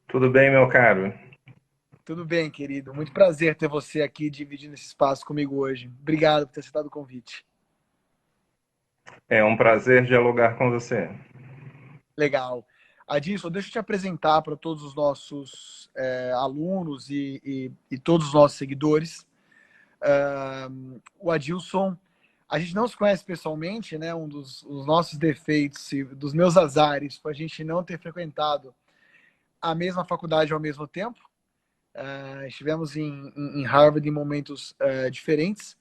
Tudo bem, meu caro? Tudo bem, querido. Muito prazer ter você aqui dividindo esse espaço comigo hoje. Obrigado por ter aceitado o convite. É um prazer dialogar com você. Legal. Adilson, deixa eu te apresentar para todos os nossos alunos e todos os nossos seguidores. O Adilson, a gente não se conhece pessoalmente, né? Um dos os nossos defeitos e dos meus azares foi a gente não ter frequentado a mesma faculdade ao mesmo tempo. Estivemos em Harvard em momentos diferentes.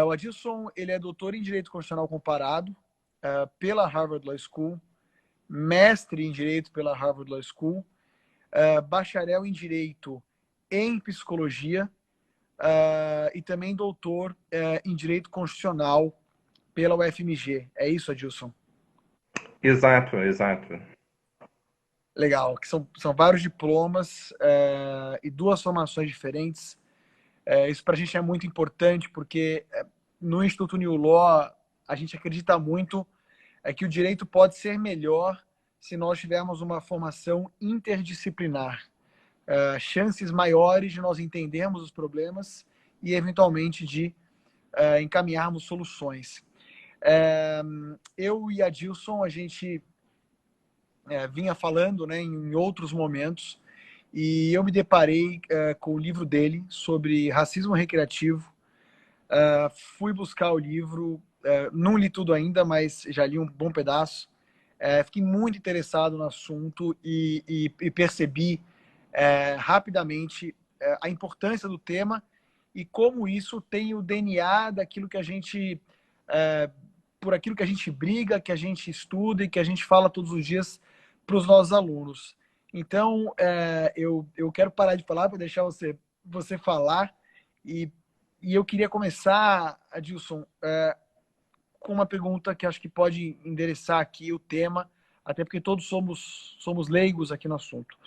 O Adilson, ele é doutor em Direito Constitucional Comparado pela Harvard Law School, mestre em Direito pela Harvard Law School, bacharel em Direito em Psicologia e também doutor em Direito Constitucional pela UFMG. É isso, Adilson? Exato, exato. Legal, que são vários diplomas e duas formações diferentes. Isso para a gente é muito importante, porque no Instituto New Law a gente acredita muito que o direito pode ser melhor se nós tivermos uma formação interdisciplinar. Chances maiores de nós entendermos os problemas e, eventualmente, de encaminharmos soluções. Eu e a Dilson, a gente vinha falando, né, em outros momentos, e eu me deparei com o livro dele sobre racismo recreativo. Fui buscar o livro, não li tudo ainda, mas já li um bom pedaço. Fiquei muito interessado no assunto e percebi rapidamente a importância do tema e como isso tem o DNA daquilo que a gente, é, por aquilo que a gente briga, que a gente estuda e que a gente fala todos os dias para os nossos alunos. Então, eu quero parar de falar para deixar você falar e, e eu queria começar, Adilson, com uma pergunta que acho que pode endereçar aqui o tema, até porque todos somos leigos aqui no assunto.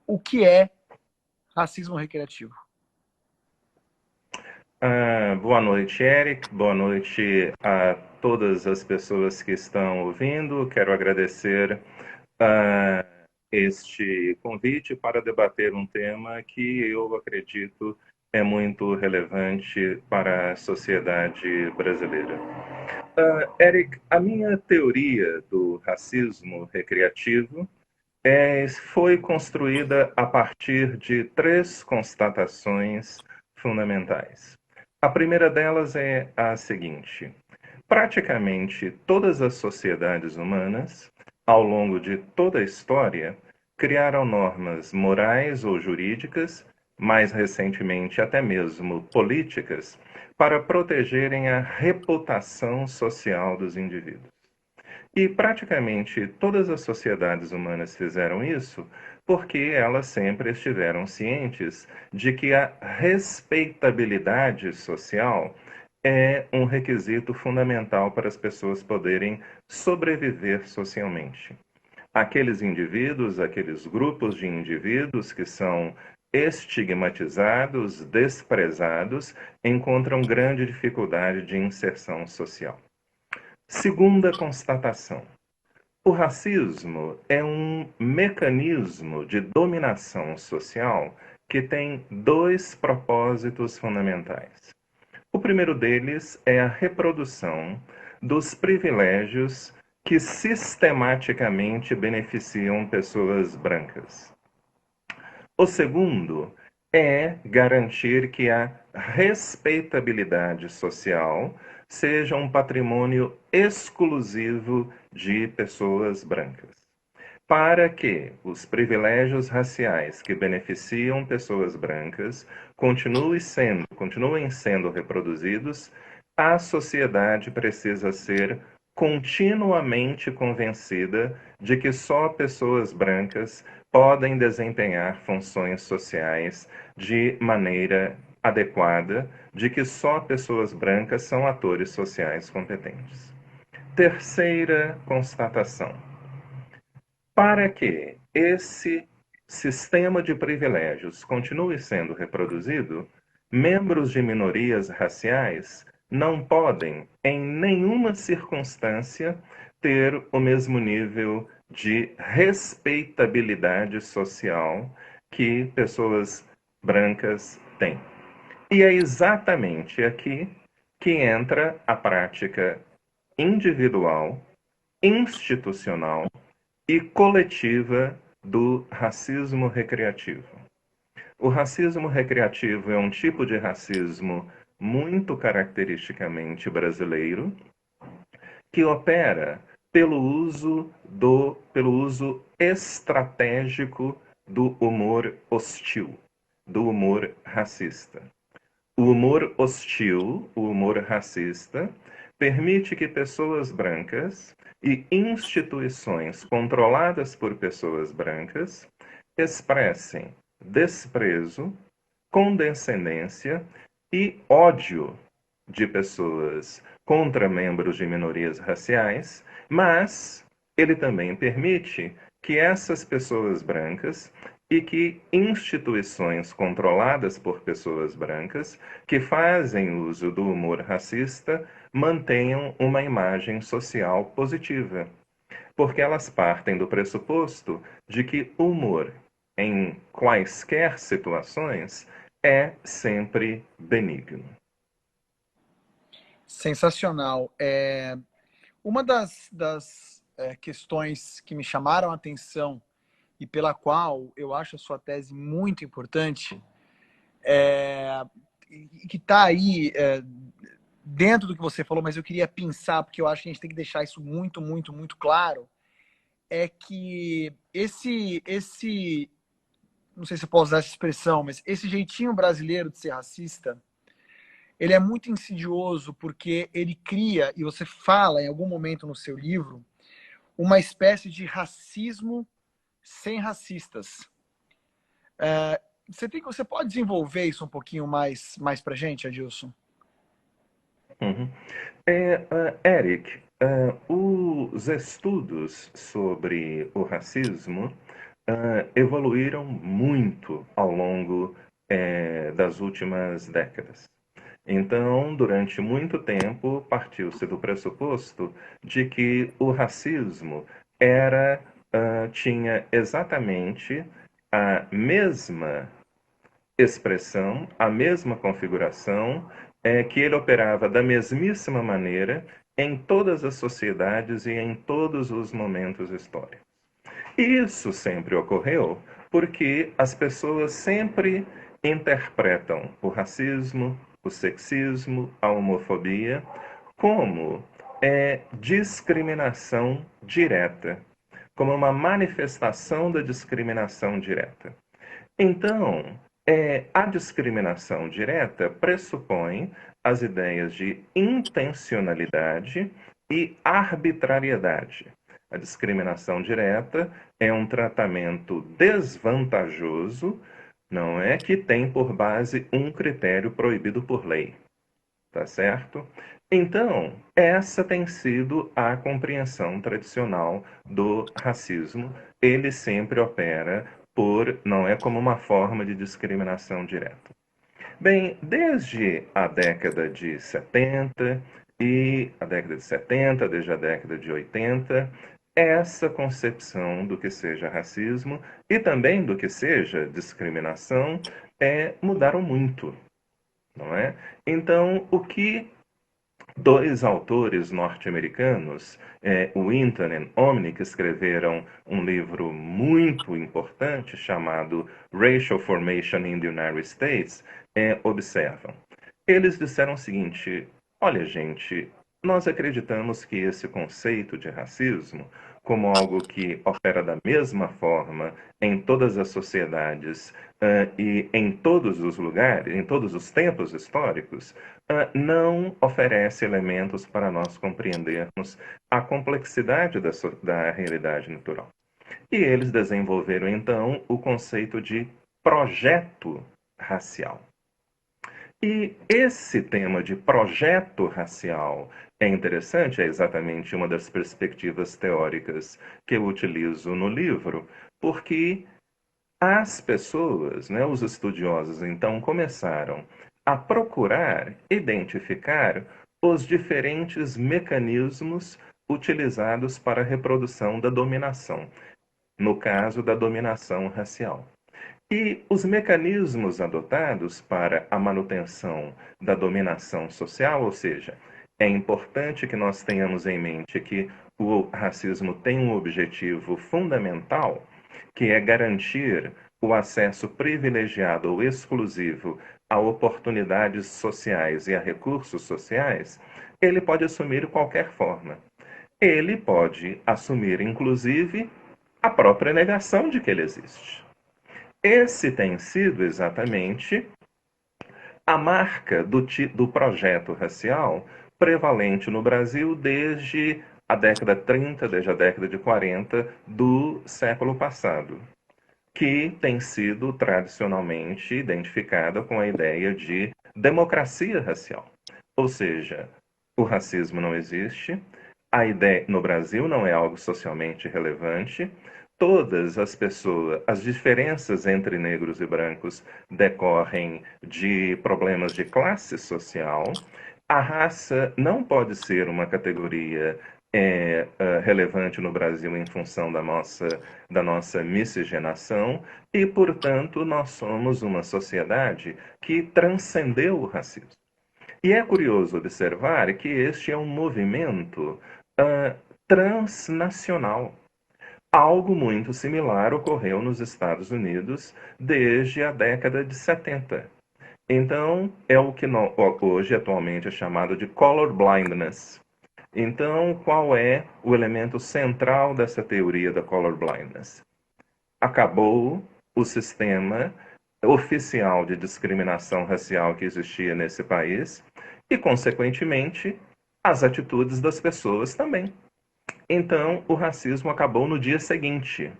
O que é racismo recreativo? Boa noite, Eric. Boa noite a todas as pessoas que estão ouvindo. Quero agradecer ah, este convite para debater um tema que eu acredito é muito relevante para a sociedade brasileira. Eric, a minha teoria do racismo recreativo foi construída a partir de três constatações fundamentais. A primeira delas é a seguinte: praticamente todas as sociedades humanas, ao longo de toda a história, criaram normas morais ou jurídicas, mais recentemente até mesmo políticas, para protegerem a reputação social dos indivíduos. E praticamente todas as sociedades humanas fizeram isso porque elas sempre estiveram cientes de que a respeitabilidade social é um requisito fundamental para as pessoas poderem sobreviver socialmente. Aqueles indivíduos, aqueles grupos de indivíduos que são estigmatizados, desprezados, encontram grande dificuldade de inserção social. Segunda constatação: o racismo é um mecanismo de dominação social que tem dois propósitos fundamentais. O primeiro deles é a reprodução dos privilégios que sistematicamente beneficiam pessoas brancas. O segundo é garantir que a respeitabilidade social seja um patrimônio exclusivo de pessoas brancas. Para que os privilégios raciais que beneficiam pessoas brancas continuem sendo reproduzidos, a sociedade precisa ser continuamente convencida de que só pessoas brancas podem desempenhar funções sociais de maneira adequada, de que só pessoas brancas são atores sociais competentes. Terceira constatação: para que esse sistema de privilégios continue sendo reproduzido, membros de minorias raciais não podem, em nenhuma circunstância, ter o mesmo nível de respeitabilidade social que pessoas brancas têm. E é exatamente aqui que entra a prática individual, institucional e coletiva do racismo recreativo. O racismo recreativo é um tipo de racismo muito caracteristicamente brasileiro, que opera pelo uso estratégico do humor hostil, do humor racista. O humor hostil, o humor racista, permite que pessoas brancas e instituições controladas por pessoas brancas expressem desprezo, condescendência e ódio de pessoas contra membros de minorias raciais, mas ele também permite que essas pessoas brancas e que instituições controladas por pessoas brancas que fazem uso do humor racista mantenham uma imagem social positiva, porque elas partem do pressuposto de que o humor, em quaisquer situações, é sempre benigno. Sensacional. Uma das questões que me chamaram a atenção e pela qual eu acho a sua tese muito importante, e que está aí dentro do que você falou, mas eu queria pensar, porque eu acho que a gente tem que deixar isso muito, muito, muito claro, é que não sei se eu posso usar essa expressão, mas esse jeitinho brasileiro de ser racista, ele é muito insidioso porque ele cria, e você fala em algum momento no seu livro, uma espécie de racismo sem racistas. Você pode desenvolver isso um pouquinho mais para gente, Adilson? Uhum. Eric, os estudos sobre o racismo evoluíram muito ao longo das últimas décadas. Então, durante muito tempo, partiu-se do pressuposto de que o racismo tinha exatamente a mesma expressão, a mesma configuração, que ele operava da mesmíssima maneira em todas as sociedades e em todos os momentos históricos. Isso sempre ocorreu porque as pessoas sempre interpretam o racismo, o sexismo, a homofobia como discriminação direta, como uma manifestação da discriminação direta. Então, a discriminação direta pressupõe as ideias de intencionalidade e arbitrariedade. A discriminação direta é um tratamento desvantajoso, não é que tem por base um critério proibido por lei, tá certo? Então, essa tem sido a compreensão tradicional do racismo. Ele sempre opera não é como uma forma de discriminação direta. Bem, desde a década de 70 desde a década de 80, essa concepção do que seja racismo e também do que seja discriminação mudaram muito, não é? Então, o que dois autores norte-americanos, Winton e Omni, que escreveram um livro muito importante chamado Racial Formation in the United States, observam. Eles disseram o seguinte: olha, gente, nós acreditamos que esse conceito de racismo, como algo que opera da mesma forma em todas as sociedades e em todos os lugares, em todos os tempos históricos, não oferece elementos para nós compreendermos a complexidade da realidade natural. E eles desenvolveram, então, o conceito de projeto racial. E esse tema de projeto racial é interessante, é exatamente uma das perspectivas teóricas que eu utilizo no livro, porque as pessoas, né, os estudiosos, então, começaram a procurar identificar os diferentes mecanismos utilizados para a reprodução da dominação, no caso da dominação racial. E os mecanismos adotados para a manutenção da dominação social, ou seja, é importante que nós tenhamos em mente que o racismo tem um objetivo fundamental, que é garantir o acesso privilegiado ou exclusivo a oportunidades sociais e a recursos sociais. Ele pode assumir qualquer forma. Ele pode assumir, inclusive, a própria negação de que ele existe. Esse tem sido exatamente a marca do projeto racial prevalente no Brasil desde a década 30, desde a década de 40 do século passado, que tem sido tradicionalmente identificada com a ideia de democracia racial. Ou seja, o racismo não existe, a ideia no Brasil não é algo socialmente relevante, todas as pessoas, as diferenças entre negros e brancos decorrem de problemas de classe social. A raça não pode ser uma categoria relevante no Brasil em função da nossa miscigenação e, portanto, nós somos uma sociedade que transcendeu o racismo. E é curioso observar que este é um movimento transnacional. Algo muito similar ocorreu nos Estados Unidos desde a década de 70. Então, é o que hoje atualmente é chamado de color blindness. Então, qual é o elemento central dessa teoria da color blindness? Acabou o sistema oficial de discriminação racial que existia nesse país e, consequentemente, as atitudes das pessoas também. Então, o racismo acabou no dia seguinte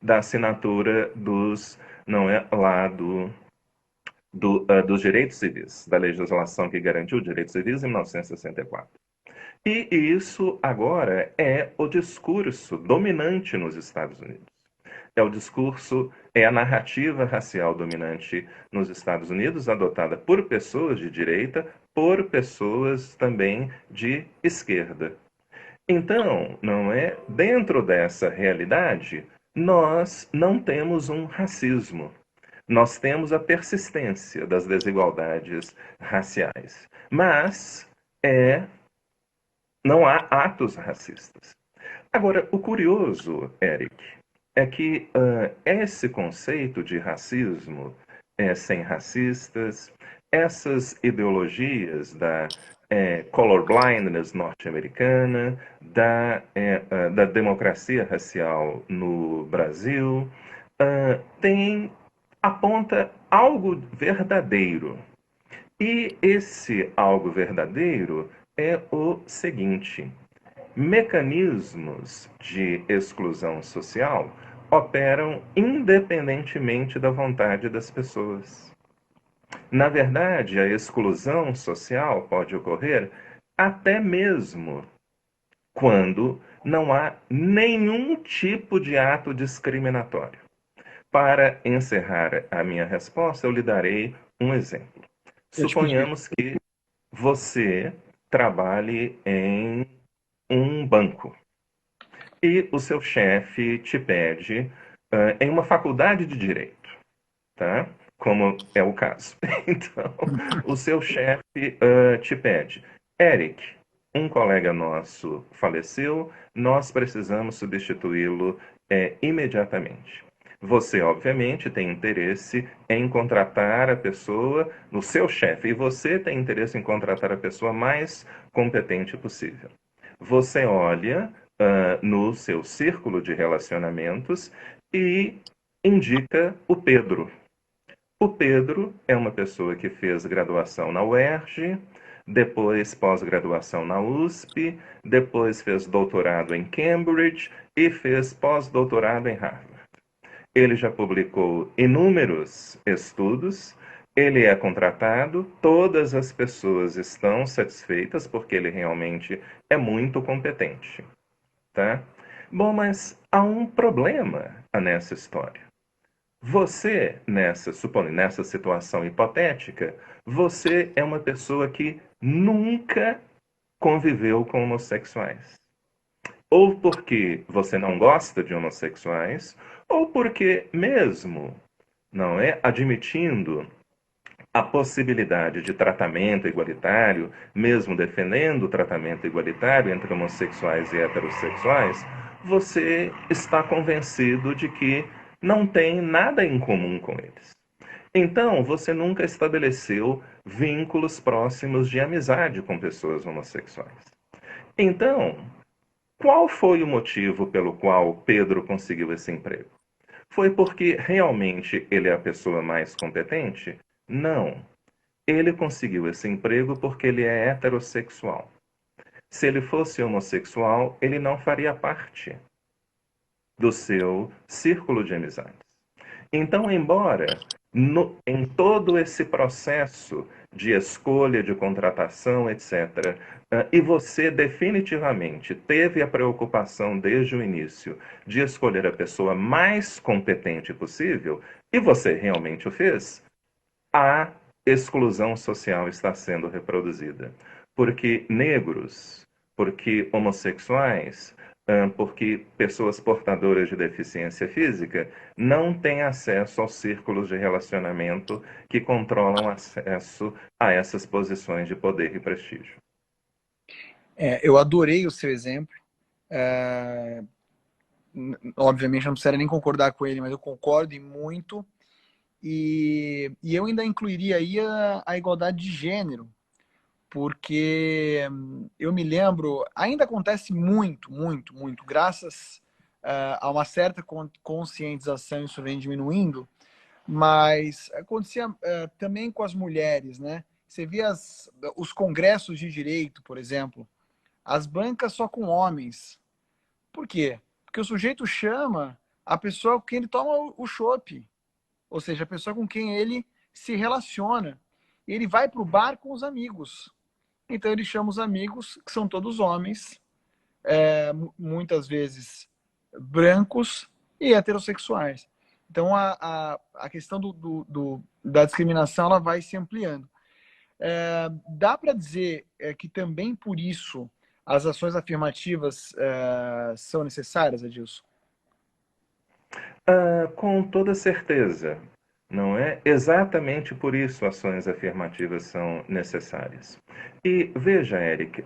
da assinatura dos, não é, lá dos direitos civis, da legislação que garantiu os direitos civis em 1964. E isso agora é o discurso dominante nos Estados Unidos. É o discurso, é a narrativa racial dominante nos Estados Unidos, adotada por pessoas de direita, por pessoas também de esquerda. Então, não é? Dentro dessa realidade, nós não temos um racismo. Nós temos a persistência das desigualdades raciais. Mas não há atos racistas. Agora, o curioso, Eric, é que esse conceito de racismo sem racistas, essas ideologias da colorblindness norte-americana, da democracia racial no Brasil, aponta algo verdadeiro. E esse algo verdadeiro é o seguinte: mecanismos de exclusão social operam independentemente da vontade das pessoas. Na verdade, a exclusão social pode ocorrer até mesmo quando não há nenhum tipo de ato discriminatório. Para encerrar a minha resposta, eu lhe darei um exemplo. Suponhamos que você trabalhe em um banco e o seu chefe te pede em uma faculdade de direito, tá? Como é o caso. Então, o seu chefe te pede, Eric, um colega nosso faleceu, nós precisamos substituí-lo imediatamente. Você, obviamente, tem interesse em contratar a pessoa, no seu chefe, e você tem interesse em contratar a pessoa mais competente possível. Você olha no seu círculo de relacionamentos e indica o Pedro. O Pedro é uma pessoa que fez graduação na UERJ, depois pós-graduação na USP, depois fez doutorado em Cambridge e fez pós-doutorado em Harvard. Ele já publicou inúmeros estudos, ele é contratado, todas as pessoas estão satisfeitas porque ele realmente é muito competente, tá? Bom, mas há um problema nessa história. Você, nessa situação hipotética, você é uma pessoa que nunca conviveu com homossexuais. ou porque você não gosta de homossexuais, ou porque mesmo, não é, admitindo a possibilidade de tratamento igualitário, mesmo defendendo o tratamento igualitário entre homossexuais e heterossexuais, você está convencido de que não tem nada em comum com eles. Então, você nunca estabeleceu vínculos próximos de amizade com pessoas homossexuais. Então, qual foi o motivo pelo qual Pedro conseguiu esse emprego? Foi porque realmente ele é a pessoa mais competente? Não. Ele conseguiu esse emprego porque ele é heterossexual. Se ele fosse homossexual, ele não faria parte do seu círculo de amizades. Então, embora em todo esse processo de escolha, de contratação, etc., e você definitivamente teve a preocupação desde o início de escolher a pessoa mais competente possível, e você realmente o fez, a exclusão social está sendo reproduzida. Porque negros, porque homossexuais, porque pessoas portadoras de deficiência física não têm acesso aos círculos de relacionamento que controlam acesso a essas posições de poder e prestígio. Eu adorei o seu exemplo. Obviamente não precisaria nem concordar com ele, mas eu concordo e muito. E eu ainda incluiria aí a igualdade de gênero, porque eu me lembro, ainda acontece muito, muito, muito, graças a uma certa conscientização, isso vem diminuindo, mas acontecia também com as mulheres, né? Você via os congressos de direito, por exemplo, as bancas só com homens. Por quê? Porque o sujeito chama a pessoa com quem ele toma o chopp, ou seja, a pessoa com quem ele se relaciona. E ele vai para o bar com os amigos. Então ele chama os amigos, que são todos homens, muitas vezes brancos e heterossexuais. Então a questão da discriminação ela vai se ampliando. Dá para dizer que também por isso as ações afirmativas são necessárias, Adilson? Com toda certeza, não é? Exatamente por isso ações afirmativas são necessárias. E veja, Eric,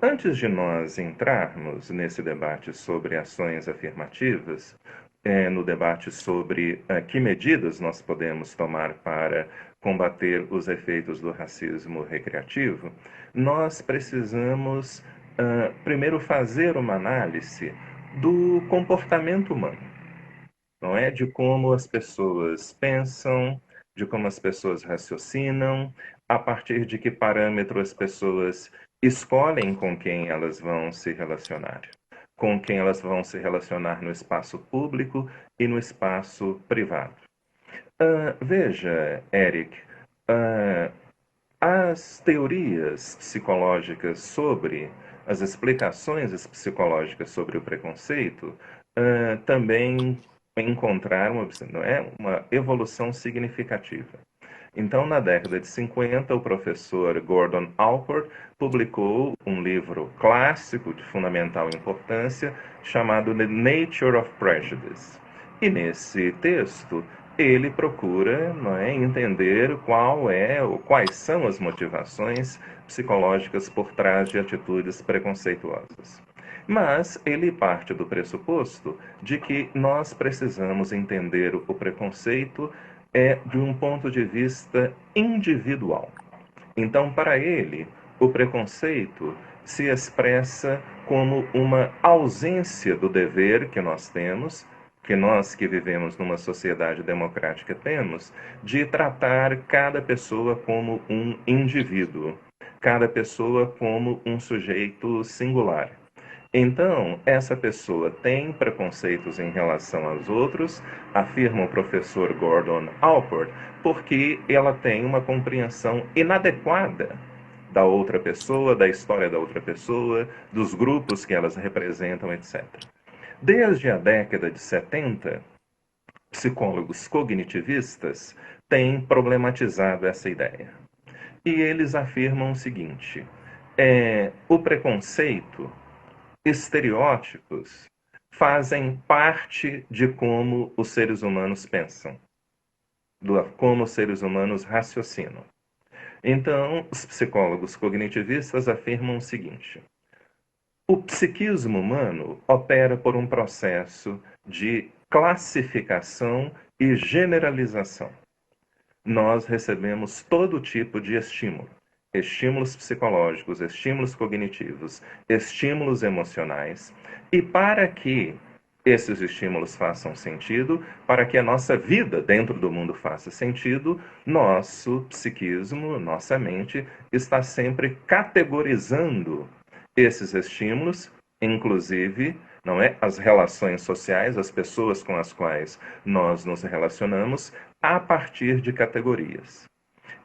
antes de nós entrarmos nesse debate sobre ações afirmativas, no debate sobre que medidas nós podemos tomar para combater os efeitos do racismo recreativo, nós precisamos primeiro fazer uma análise do comportamento humano, não é? De como as pessoas pensam, de como as pessoas raciocinam, a partir de que parâmetro as pessoas escolhem com quem elas vão se relacionar. Com quem elas vão se relacionar no espaço público e no espaço privado. Veja, Eric, uh, as teorias psicológicas sobre, as explicações psicológicas sobre o preconceito também encontraram uma evolução significativa. Então, na década de 50, o professor Gordon Allport publicou um livro clássico de fundamental importância chamado The Nature of Prejudice. E nesse texto, ele procura, não é, entender quais são as motivações psicológicas por trás de atitudes preconceituosas. Mas ele parte do pressuposto de que nós precisamos entender o preconceito de um ponto de vista individual. Então, para ele, o preconceito se expressa como uma ausência do dever que nós temos, que nós que vivemos numa sociedade democrática temos, de tratar cada pessoa como um indivíduo, cada pessoa como um sujeito singular. Então, essa pessoa tem preconceitos em relação aos outros, afirma o professor Gordon Allport, porque ela tem uma compreensão inadequada da outra pessoa, da história da outra pessoa, dos grupos que elas representam, etc. Desde a década de 70, psicólogos cognitivistas têm problematizado essa ideia. E eles afirmam o seguinte: o preconceito estereótipos fazem parte de como os seres humanos pensam, como os seres humanos raciocinam. Então, os psicólogos cognitivistas afirmam o seguinte: o psiquismo humano opera por um processo de classificação e generalização. Nós recebemos todo tipo de estímulo. Estímulos psicológicos, estímulos cognitivos, estímulos emocionais. E para que esses estímulos façam sentido, para que a nossa vida dentro do mundo faça sentido, nosso psiquismo, nossa mente, está sempre categorizando esses estímulos, inclusive, não é, as relações sociais, as pessoas com as quais nós nos relacionamos, a partir de categorias.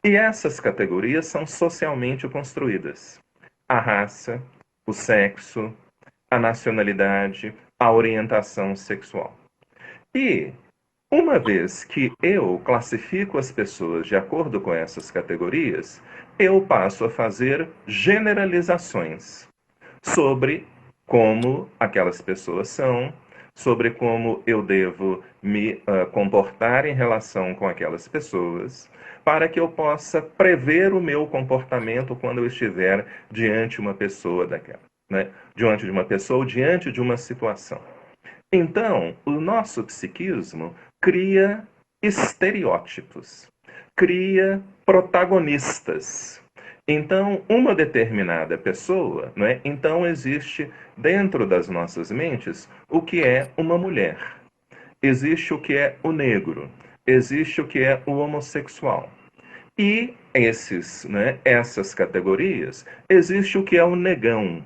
E essas categorias são socialmente construídas. A raça, o sexo, a nacionalidade, a orientação sexual. E, uma vez que eu classifico as pessoas de acordo com essas categorias, eu passo a fazer generalizações sobre como aquelas pessoas são, sobre como eu devo me comportar em relação com aquelas pessoas, para que eu possa prever o meu comportamento quando eu estiver diante de uma pessoa daquela, né? Diante de uma pessoa ou diante de uma situação. Então, o nosso psiquismo cria estereótipos, cria protagonistas. Então, uma determinada pessoa, né? Então existe dentro das nossas mentes o que é uma mulher, existe o que é o negro, existe o que é o homossexual. E essas categorias, existe o que é o negão,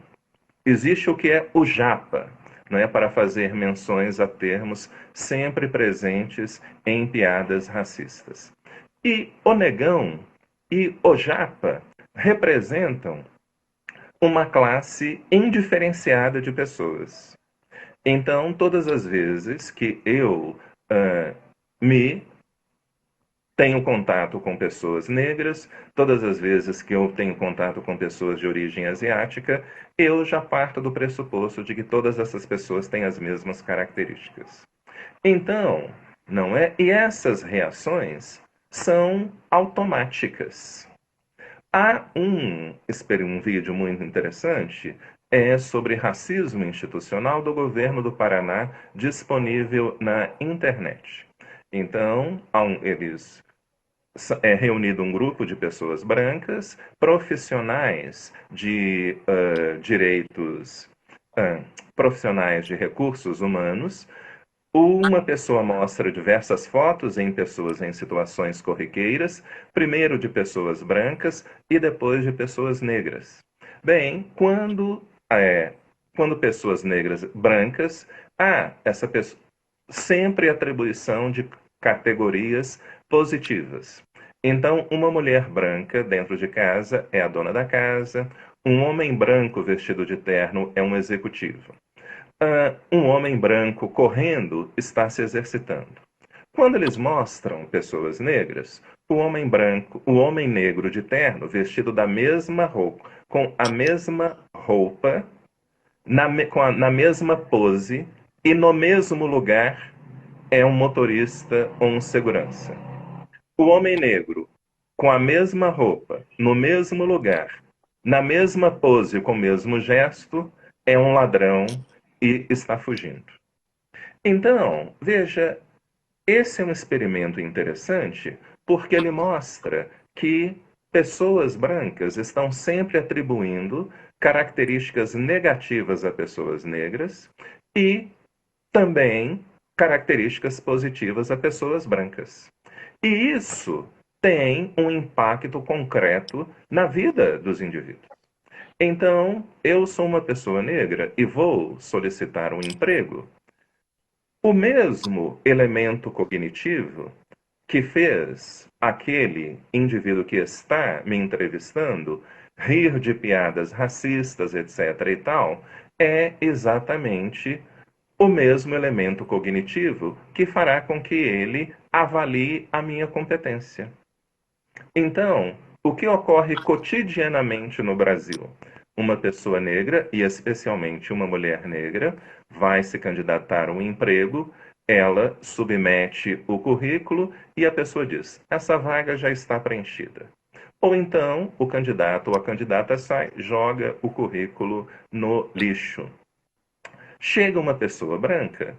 existe o que é o japa, não é, para fazer menções a termos sempre presentes em piadas racistas. E o negão e o japa representam uma classe indiferenciada de pessoas. Então, todas as vezes que eu me tenho contato com pessoas negras, todas as vezes que eu tenho contato com pessoas de origem asiática, eu já parto do pressuposto de que todas essas pessoas têm as mesmas características. Então, não é? E essas reações são automáticas. Há um vídeo muito interessante sobre racismo institucional do governo do Paraná disponível na internet. Então, eles é reunido um grupo de pessoas brancas, profissionais de direitos, profissionais de recursos humanos. Uma pessoa mostra diversas fotos em pessoas em situações corriqueiras, primeiro de pessoas brancas e depois de pessoas negras. Bem, quando pessoas negras brancas, há essa pessoa, sempre atribuição de categorias positivas. Então, uma mulher branca dentro de casa é a dona da casa, um homem branco vestido de terno é um executivo. Um homem branco correndo está se exercitando. Quando eles mostram pessoas negras, o homem negro de terno, vestido da mesma roupa, com a mesma roupa, na mesma pose e no mesmo lugar, é um motorista ou um segurança. O homem negro, com a mesma roupa, no mesmo lugar, na mesma pose, com o mesmo gesto, é um ladrão e está fugindo. Então, veja, esse é um experimento interessante porque ele mostra que pessoas brancas estão sempre atribuindo características negativas a pessoas negras e também características positivas a pessoas brancas. E isso tem um impacto concreto na vida dos indivíduos. Então, eu sou uma pessoa negra e vou solicitar um emprego. O mesmo elemento cognitivo que fez aquele indivíduo que está me entrevistando rir de piadas racistas, etc. e tal, é exatamente o mesmo elemento cognitivo que fará com que ele avalie a minha competência. Então, o que ocorre cotidianamente no Brasil? uma pessoa negra, e especialmente uma mulher negra, vai se candidatar a um emprego, ela submete o currículo e a pessoa diz: essa vaga já está preenchida. Ou então o candidato ou a candidata sai, joga o currículo no lixo. Chega uma pessoa branca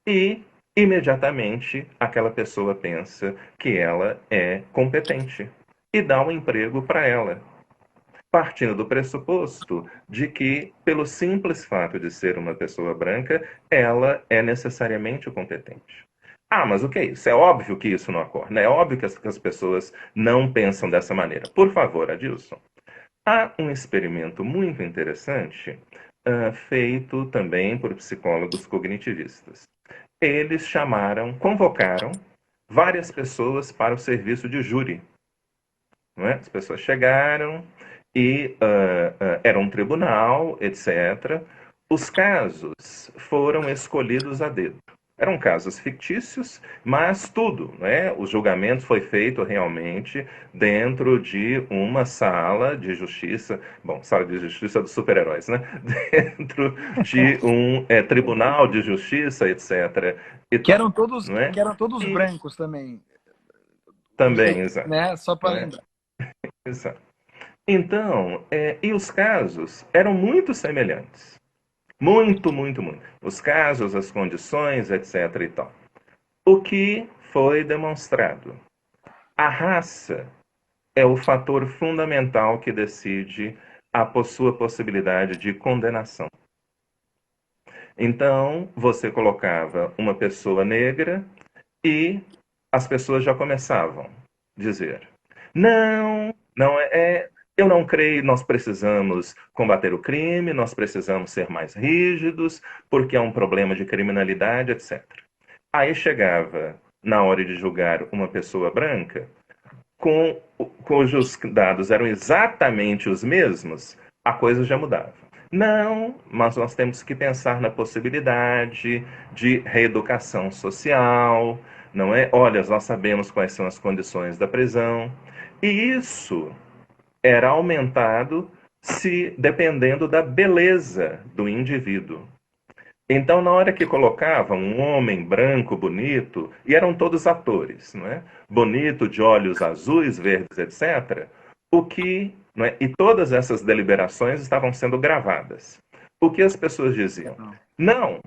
e imediatamente aquela pessoa pensa que ela é competente e dá um emprego para ela, partindo do pressuposto de que, pelo simples fato de ser uma pessoa branca, ela é necessariamente competente. Ah, mas o que é isso? É óbvio que isso não ocorre, né? É óbvio que as pessoas não pensam dessa maneira. Por favor, Adilson. Há um experimento muito interessante, feito também por psicólogos cognitivistas. Eles convocaram várias pessoas para o serviço de júri. Não é? As pessoas chegaram e era um tribunal, etc. Os casos foram escolhidos a dedo. Eram casos fictícios, mas tudo, né? O julgamento foi feito realmente dentro de uma sala de justiça, bom, sala de justiça dos super-heróis, né? Dentro de um tribunal de justiça, etc. E Que tal, não é? que eram todos E brancos também, também, exato, né? Só não para é? lembrar. Exato. Então, e os casos eram muito semelhantes. Muito, muito, muito. Os casos, as condições, etc. e tal. O que foi demonstrado? A raça é o fator fundamental que decide a sua possibilidade de condenação. Então, você colocava uma pessoa negra e as pessoas já começavam a dizer: não, não eu não creio, nós precisamos combater o crime, nós precisamos ser mais rígidos, porque é um problema de criminalidade, etc. Aí chegava na hora de julgar uma pessoa branca, cujos dados eram exatamente os mesmos, a coisa já mudava. Não, mas nós temos que pensar na possibilidade de reeducação social, não é? Olha, nós sabemos quais são as condições da prisão. E isso era aumentado se dependendo da beleza do indivíduo. Então, na hora que colocavam um homem branco, bonito, e eram todos atores, não é? Bonito, de olhos azuis, verdes, etc., o que, não é? E todas essas deliberações estavam sendo gravadas. O que as pessoas diziam? Não,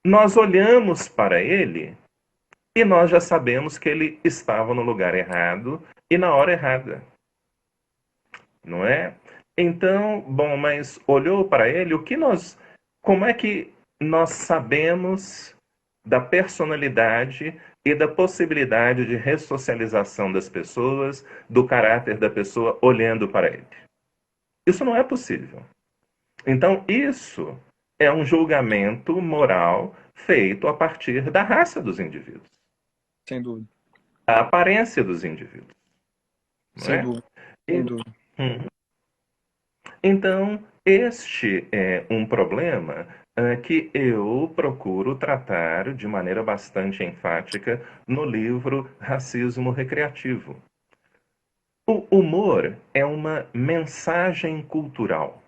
nós olhamos para ele e nós já sabemos que ele estava no lugar errado e na hora errada, não é? Então, bom, mas olhou para ele, como é que nós sabemos da personalidade e da possibilidade de ressocialização das pessoas, do caráter da pessoa olhando para ele? Isso não é possível. Então, isso é um julgamento moral feito a partir da raça dos indivíduos, Sem dúvida. a aparência dos indivíduos, não Sem é? dúvida. Sem E, dúvida. Então, este é um problema que eu procuro tratar de maneira bastante enfática no livro Racismo Recreativo. O humor é uma mensagem cultural.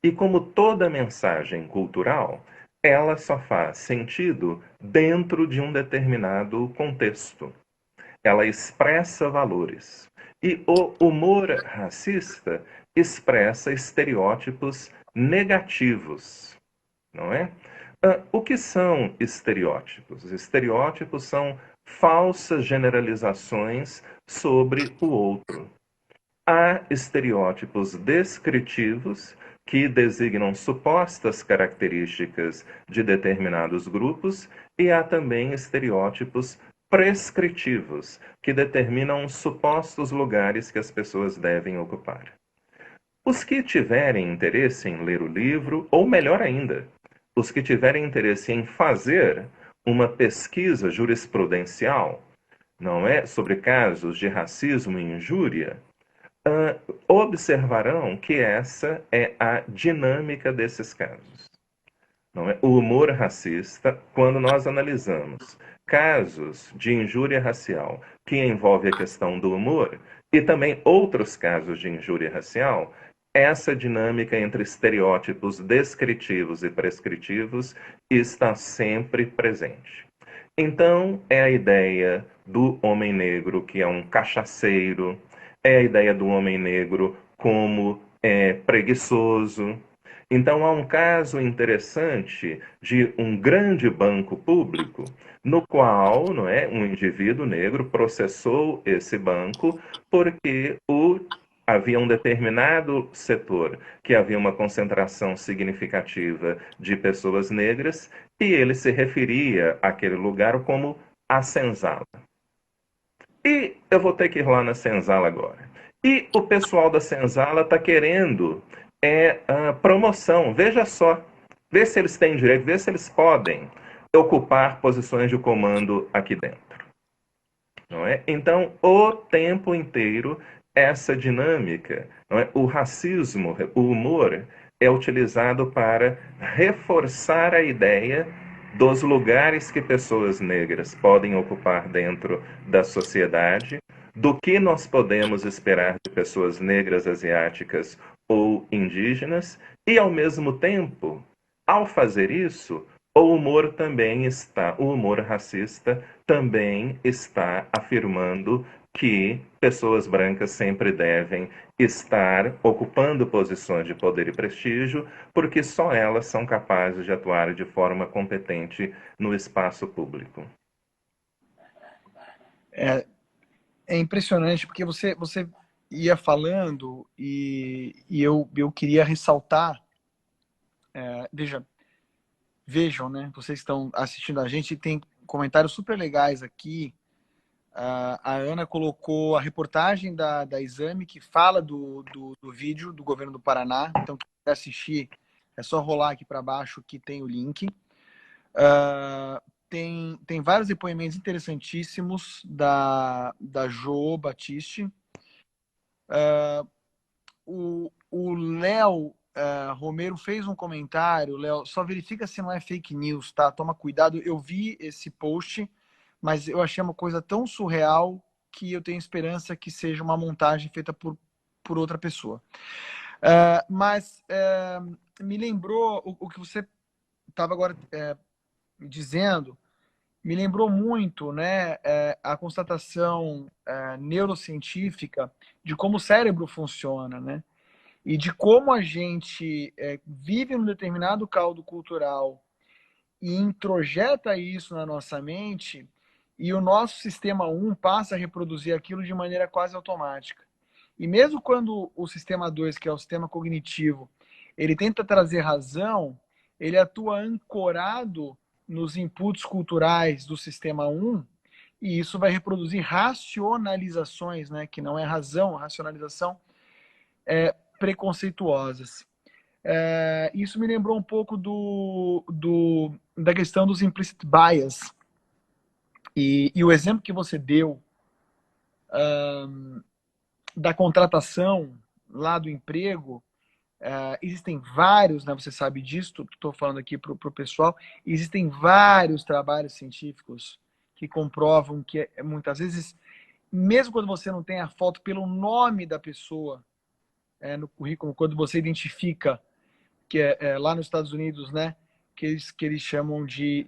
E como toda mensagem cultural, ela só faz sentido dentro de um determinado contexto. Ela expressa valores. E o humor racista expressa estereótipos negativos, não é? O que são estereótipos? Estereótipos são falsas generalizações sobre o outro. Há estereótipos descritivos que designam supostas características de determinados grupos, e há também estereótipos prescritivos, que determinam supostos lugares que as pessoas devem ocupar. Os que tiverem interesse em ler o livro, ou melhor ainda, os que tiverem interesse em fazer uma pesquisa jurisprudencial, não é, sobre casos de racismo e injúria, observarão que essa é a dinâmica desses casos. Não é? O humor racista, quando nós analisamos casos de injúria racial que envolve a questão do humor, e também outros casos de injúria racial, essa dinâmica entre estereótipos descritivos e prescritivos está sempre presente. Então, é a ideia do homem negro que é um cachaceiro, é a ideia do homem negro como preguiçoso. Então, há um caso interessante de um grande banco público, no qual, não é, um indivíduo negro processou esse banco porque havia um determinado setor que havia uma concentração significativa de pessoas negras e ele se referia àquele lugar como a senzala. E eu vou ter que ir lá na senzala agora. E o pessoal da senzala está querendo promoção. Veja só, vê se eles têm direito, vê se eles podem ocupar posições de comando aqui dentro. Não é? Então, o tempo inteiro, essa dinâmica, não é? O racismo, o humor, é utilizado para reforçar a ideia dos lugares que pessoas negras podem ocupar dentro da sociedade, do que nós podemos esperar de pessoas negras, asiáticas ou indígenas, e, ao mesmo tempo, ao fazer isso, o humor racista também está afirmando que pessoas brancas sempre devem estar ocupando posições de poder e prestígio, porque só elas são capazes de atuar de forma competente no espaço público. É impressionante, porque você ia falando e eu queria ressaltar, vejam, né? Vocês estão assistindo a gente, tem comentários super legais aqui. A Ana colocou a reportagem da Exame, que fala do vídeo do governo do Paraná. Então, quem quiser assistir, é só rolar aqui para baixo que tem o link. Tem vários depoimentos interessantíssimos da Jo Batiste. O Léo Romero fez um comentário. Léo, só verifica se não é fake news, tá? Toma cuidado. Eu vi esse post, mas eu achei uma coisa tão surreal que eu tenho esperança que seja uma montagem feita por outra pessoa. Mas me lembrou o que você estava agora dizendo, me lembrou muito, né, a constatação neurocientífica de como o cérebro funciona, né? E de como a gente vive num determinado caldo cultural e introjeta isso na nossa mente, e o nosso sistema 1 passa a reproduzir aquilo de maneira quase automática. E mesmo quando o sistema 2, que é o sistema cognitivo, ele tenta trazer razão, ele atua ancorado nos inputs culturais do sistema 1, e isso vai reproduzir racionalizações, né, que não é razão, racionalização, preconceituosas. Isso me lembrou um pouco da questão dos implicit bias. E o exemplo que você deu da contratação lá do emprego, existem vários, né, você sabe disso, estou falando aqui para o pessoal, existem vários trabalhos científicos que comprovam que muitas vezes, mesmo quando você não tem a foto pelo nome da pessoa no currículo, quando você identifica que lá nos Estados Unidos, né, que eles chamam de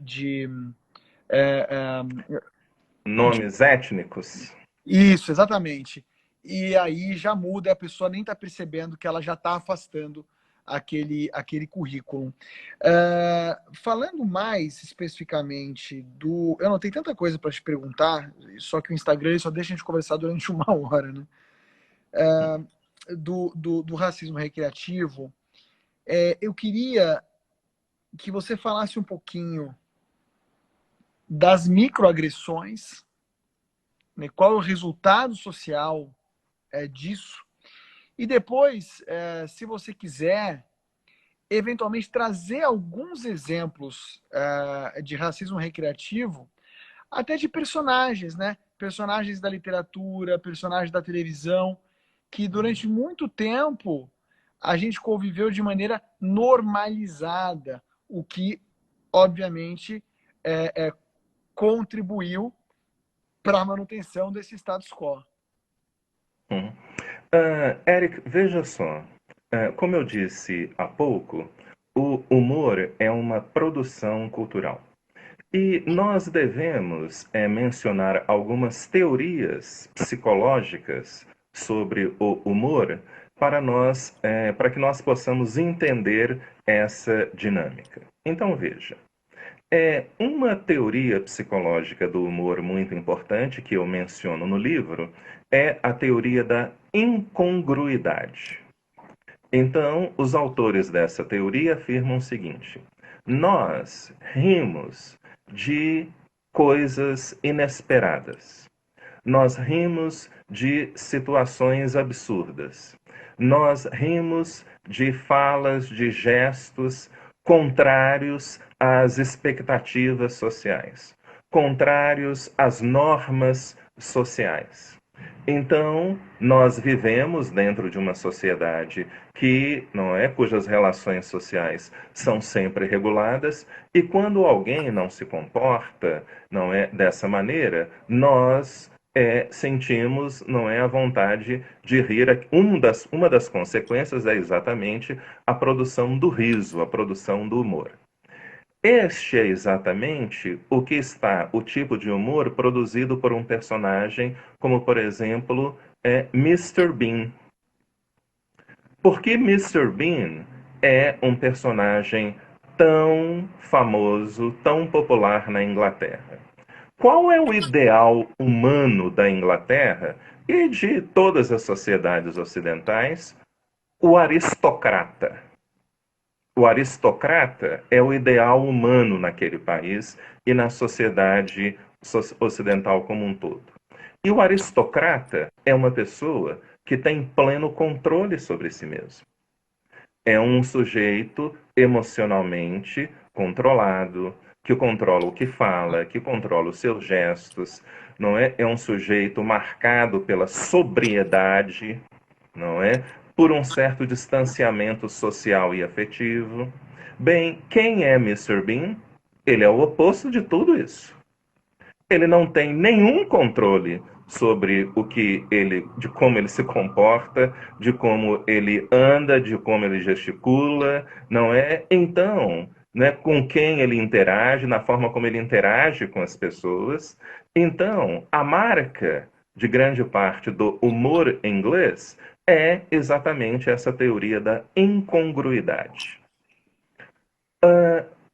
Nomes étnicos? isso, exatamente. E aí já muda, a pessoa nem está percebendo que ela já está afastando aquele currículo. Falando mais especificamente do... Eu não tenho tanta coisa para te perguntar, só que o Instagram só deixa a gente conversar durante 1 hora, né? Do racismo recreativo, eu queria que você falasse um pouquinho das microagressões, né? Qual é o resultado social disso? E depois, se você quiser, eventualmente trazer alguns exemplos de racismo recreativo, até de personagens, né? Personagens da literatura, personagens da televisão, que durante muito tempo a gente conviveu de maneira normalizada, o que, obviamente, contribuiu para a manutenção desse status quo. Eric, veja só. Como eu disse há pouco, o humor é uma produção cultural. E nós devemos mencionar algumas teorias psicológicas sobre o humor para que nós possamos entender essa dinâmica. Então veja, uma teoria psicológica do humor muito importante que eu menciono no livro é a teoria da incongruidade. Então, os autores dessa teoria afirmam o seguinte: nós rimos de coisas inesperadas. Nós rimos de situações absurdas. Nós rimos de falas, de gestos contrários às expectativas sociais, contrários às normas sociais. Então, nós vivemos dentro de uma sociedade que não é cujas relações sociais são sempre reguladas, e quando alguém não se comporta, não é dessa maneira, nós sentimos, não é, a vontade de rir. Uma das consequências é exatamente a produção do riso, a produção do humor. Este é exatamente o tipo de humor produzido por um personagem como, por exemplo, Mr. Bean. Por que Mr. Bean é um personagem tão famoso, tão popular na Inglaterra? Qual é o ideal humano da Inglaterra e de todas as sociedades ocidentais? O aristocrata. O aristocrata é o ideal humano naquele país e na sociedade ocidental como um todo. E o aristocrata é uma pessoa que tem pleno controle sobre si mesmo. É um sujeito emocionalmente controlado, que controla o que fala, que controla os seus gestos, não é? É um sujeito marcado pela sobriedade, não é? Por um certo distanciamento social e afetivo. Bem, quem é Mr. Bean? Ele é o oposto de tudo isso. Ele não tem nenhum controle sobre de como ele se comporta, de como ele anda, de como ele gesticula, não é? Então, né, com quem ele interage, na forma como ele interage com as pessoas. Então, a marca de grande parte do humor inglês é exatamente essa teoria da incongruidade.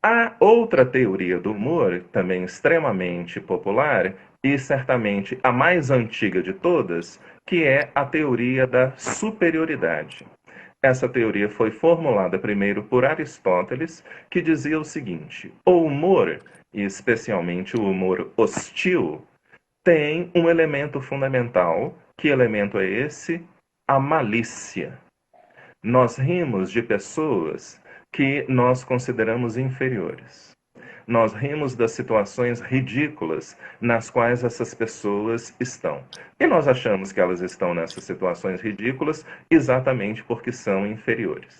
Há outra teoria do humor, também extremamente popular, e certamente a mais antiga de todas, que é a teoria da superioridade. Essa teoria foi formulada primeiro por Aristóteles, que dizia o seguinte: o humor, e especialmente o humor hostil, tem um elemento fundamental. Que elemento é esse? A malícia. Nós rimos de pessoas que nós consideramos inferiores. Nós rimos das situações ridículas nas quais essas pessoas estão. E nós achamos que elas estão nessas situações ridículas exatamente porque são inferiores.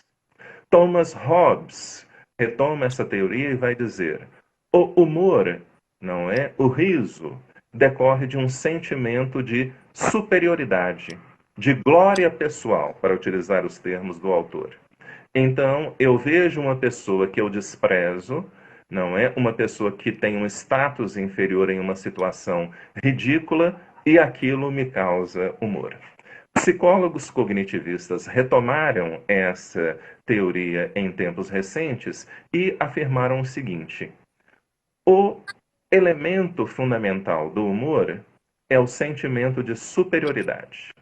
Thomas Hobbes retoma essa teoria e vai dizer: o humor, não é? O riso decorre de um sentimento de superioridade, de glória pessoal, para utilizar os termos do autor. Então, eu vejo uma pessoa que eu desprezo, não é? Uma pessoa que tem um status inferior em uma situação ridícula, e aquilo me causa humor. Psicólogos cognitivistas retomaram essa teoria em tempos recentes e afirmaram o seguinte: o elemento fundamental do humor é o sentimento de superioridade.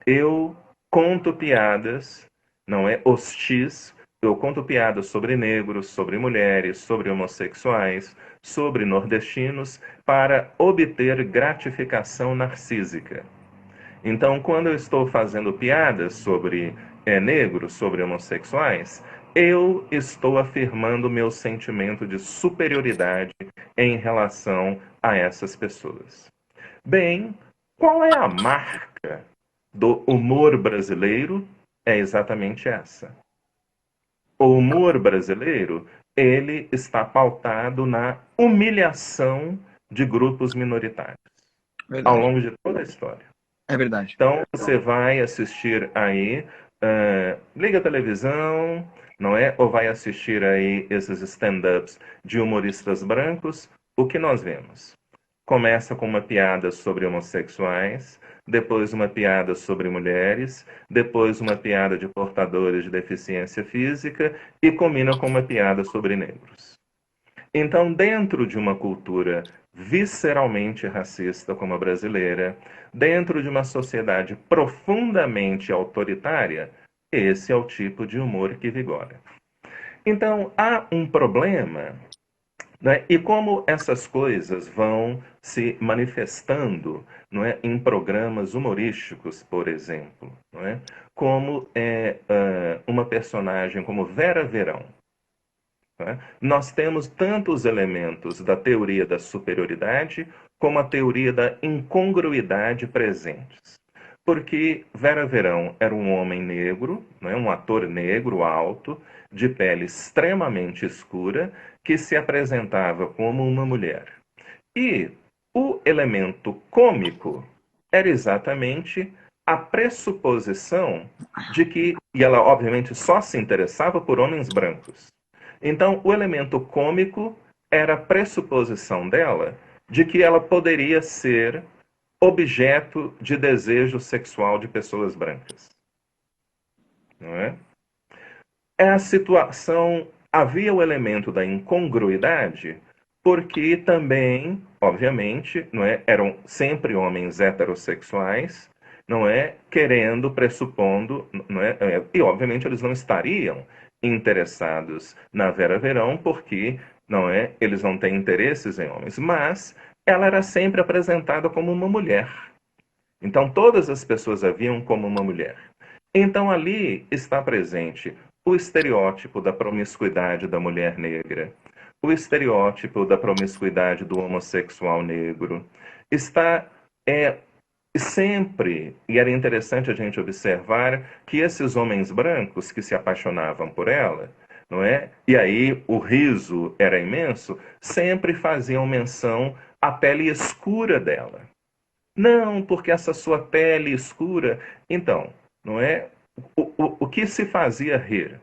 Eu conto piadas, não é hostis, eu conto piadas sobre negros, sobre mulheres, sobre homossexuais, sobre nordestinos, para obter gratificação narcísica. Então, quando eu estou fazendo piadas sobre negros, sobre homossexuais, eu estou afirmando meu sentimento de superioridade em relação a essas pessoas. Bem, qual é a marca do humor brasileiro? É exatamente essa. O humor brasileiro, ele está pautado na humilhação de grupos minoritários ao Verdade. longo de toda a história. É verdade. Então, você vai assistir aí liga a televisão, não é? Ou vai assistir aí esses stand-ups de humoristas brancos, o que nós vemos? Começa com uma piada sobre homossexuais, depois uma piada sobre mulheres, depois uma piada de portadores de deficiência física e combina com uma piada sobre negros. Então, dentro de uma cultura visceralmente racista como a brasileira, dentro de uma sociedade profundamente autoritária, esse é o tipo de humor que vigora. Então, há um problema, né? E como essas coisas vão se manifestando, não é, em programas humorísticos, por exemplo, não é? Como uma personagem como Vera Verão, né? Nós temos tantos elementos da teoria da superioridade como a teoria da incongruidade presentes. Porque Vera Verão era um homem negro, né, um ator negro alto, de pele extremamente escura, que se apresentava como uma mulher. E o elemento cômico era exatamente a pressuposição de que, e ela obviamente só se interessava por homens brancos. Então, o elemento cômico era a pressuposição dela de que ela poderia ser objeto de desejo sexual de pessoas brancas. Não é? É a situação. Havia o elemento da incongruidade, porque também, obviamente, não é, eram sempre homens heterossexuais, não é, querendo, pressupondo, não é, e obviamente eles não estariam interessados na Vera Verão, porque não é, eles não têm interesses em homens, mas ela era sempre apresentada como uma mulher. Então todas as pessoas a viam como uma mulher. Então ali está presente o estereótipo da promiscuidade da mulher negra, o estereótipo da promiscuidade do homossexual negro. Está sempre, e era interessante a gente observar que esses homens brancos que se apaixonavam por ela, não é? E aí o riso era imenso, sempre faziam menção à pele escura dela. Não, porque essa sua pele escura. Então, não é? O que se fazia rir?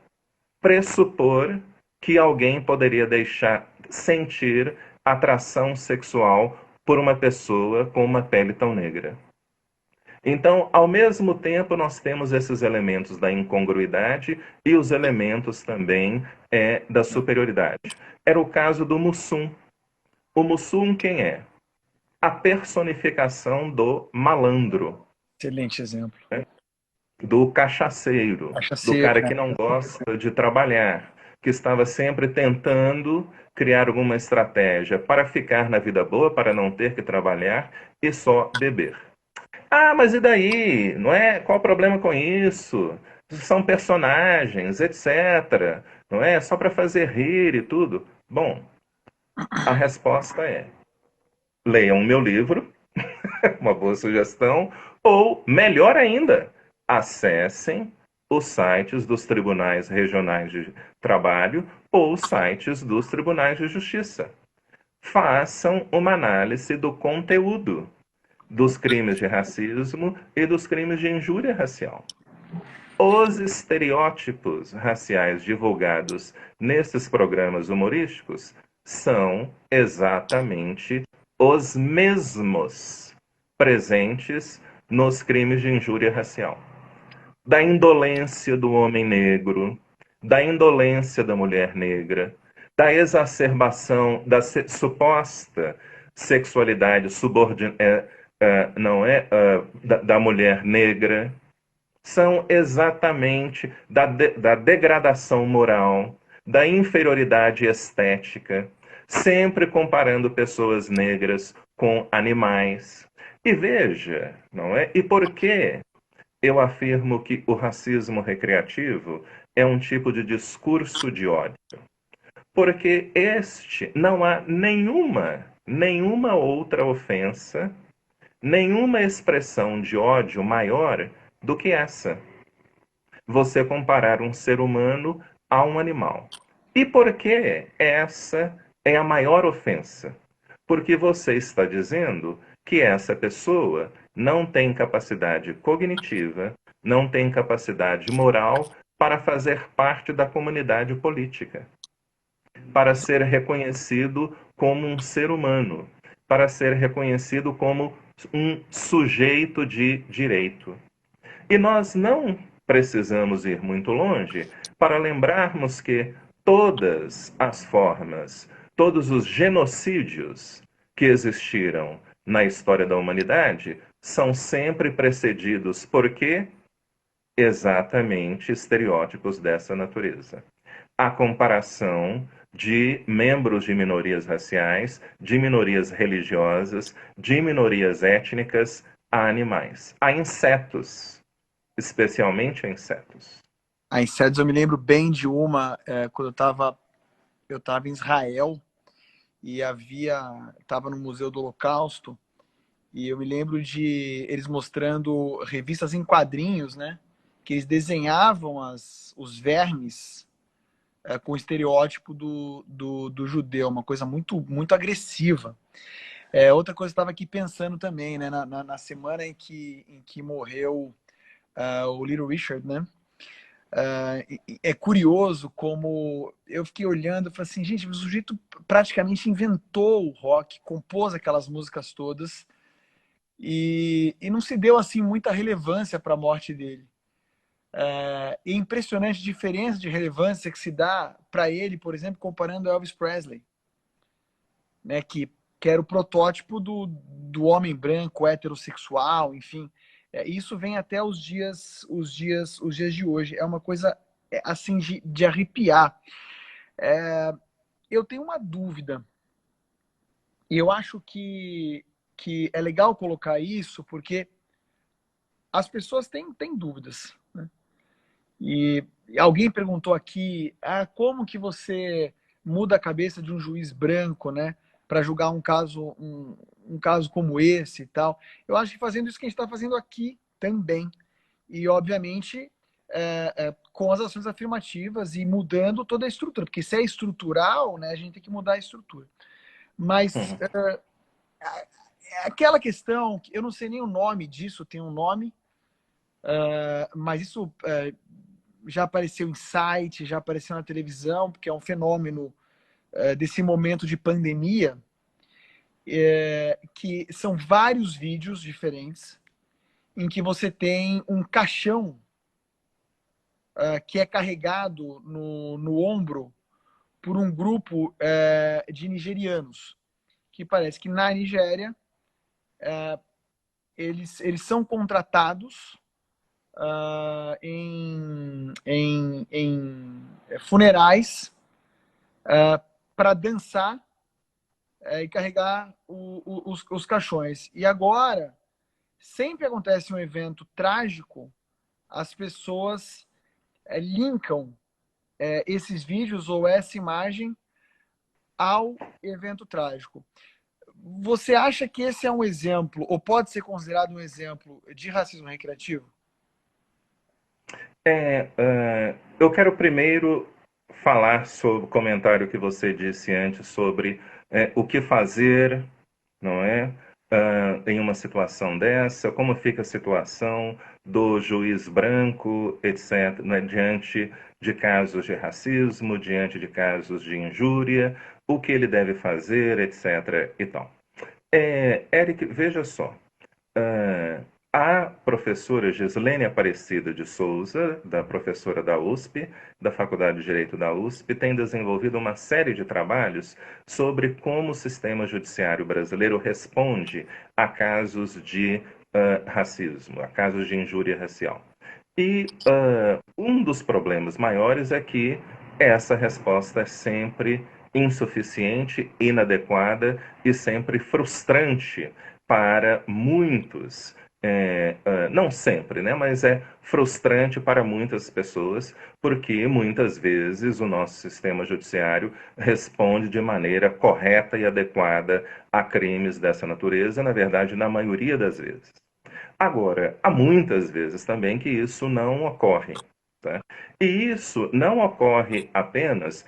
Pressupor que alguém poderia deixar sentir atração sexual por uma pessoa com uma pele tão negra. Então, ao mesmo tempo, nós temos esses elementos da incongruidade e os elementos também da superioridade. Era o caso do Mussum. O Mussum quem é? A personificação do malandro, Excelente exemplo. né? Do cachaceiro, do Cachaceiro, cara né? que não gosta de trabalhar, que estava sempre tentando criar alguma estratégia para ficar na vida boa, para não ter que trabalhar e só beber. Ah, mas e daí? Não é? Qual o problema com isso? São personagens, etc. Não é? Só para fazer rir e tudo. Bom, a resposta é: leiam o meu livro, uma boa sugestão, ou, melhor ainda, acessem os sites dos tribunais regionais de trabalho ou os sites dos tribunais de justiça. Façam uma análise do conteúdo dos crimes de racismo e dos crimes de injúria racial. Os estereótipos raciais divulgados nesses programas humorísticos são exatamente os mesmos presentes nos crimes de injúria racial. Da indolência do homem negro, da indolência da mulher negra, da exacerbação da suposta sexualidade não é, da mulher negra, são exatamente da degradação moral, da inferioridade estética, sempre comparando pessoas negras com animais. E veja, não é? E por que eu afirmo que o racismo recreativo é um tipo de discurso de ódio? Porque este não há nenhuma outra ofensa, nenhuma expressão de ódio maior do que essa. Você comparar um ser humano a um animal. E por que essa é a maior ofensa? Porque você está dizendo que essa pessoa não tem capacidade cognitiva, não tem capacidade moral para fazer parte da comunidade política, para ser reconhecido como um ser humano, para ser reconhecido como um sujeito de direito. E nós não precisamos ir muito longe para lembrarmos que todas as formas, todos os genocídios que existiram na história da humanidade são sempre precedidos por quê? Exatamente estereótipos dessa natureza. A comparação de membros de minorias raciais, de minorias religiosas, de minorias étnicas a animais, a insetos, especialmente a insetos. A insetos, eu me lembro bem de uma, quando eu estava em Israel e estava no Museu do Holocausto, e eu me lembro de eles mostrando revistas em quadrinhos, né? Que eles desenhavam os vermes com o estereótipo do judeu, uma coisa muito, muito agressiva. Outra coisa que eu estava aqui pensando também, né? Na semana em que morreu o Little Richard, né? É curioso como eu fiquei olhando e falei assim, gente, o sujeito praticamente inventou o rock, compôs aquelas músicas todas e não se deu assim muita relevância para a morte dele. E impressionante a diferença de relevância que se dá para ele, por exemplo, comparando Elvis Presley, né, que era o protótipo do homem branco, heterossexual, enfim. Isso vem até os dias de hoje. É uma coisa assim de arrepiar. Eu tenho uma dúvida, e eu acho que é legal colocar isso, porque as pessoas têm dúvidas, né? E alguém perguntou aqui, como que você muda a cabeça de um juiz branco, né, para julgar um caso como esse e tal. Eu acho que fazendo isso que a gente está fazendo aqui também. E, obviamente, com as ações afirmativas e mudando toda a estrutura. Porque se é estrutural, né, a gente tem que mudar a estrutura. Mas aquela questão, eu não sei nem o nome disso, tem um nome, mas isso já apareceu em site, já apareceu na televisão, porque é um fenômeno desse momento de pandemia, que são vários vídeos diferentes em que você tem um caixão que é carregado no ombro por um grupo de nigerianos, que parece que na Nigéria eles são contratados em funerais para dançar e carregar os caixões. E agora, sempre acontece um evento trágico, as pessoas linkam esses vídeos ou essa imagem ao evento trágico. Você acha que esse é um exemplo, ou pode ser considerado um exemplo de racismo recreativo? Eu quero primeiro falar sobre o comentário que você disse antes sobre o que fazer, não é? Em uma situação dessa, como fica a situação do juiz branco, etc., né, diante de casos de racismo, diante de casos de injúria, o que ele deve fazer, etc. e tal. Eric, veja só. A professora Gislene Aparecida de Souza, da professora da USP, da Faculdade de Direito da USP, tem desenvolvido uma série de trabalhos sobre como o sistema judiciário brasileiro responde a casos de racismo, a casos de injúria racial. E um dos problemas maiores é que essa resposta é sempre insuficiente, inadequada e sempre frustrante para muitos. Não sempre, né? Mas é frustrante para muitas pessoas, porque muitas vezes o nosso sistema judiciário responde de maneira correta e adequada a crimes dessa natureza, na verdade, na maioria das vezes. Agora, há muitas vezes também que isso não ocorre. Tá? E isso não ocorre apenas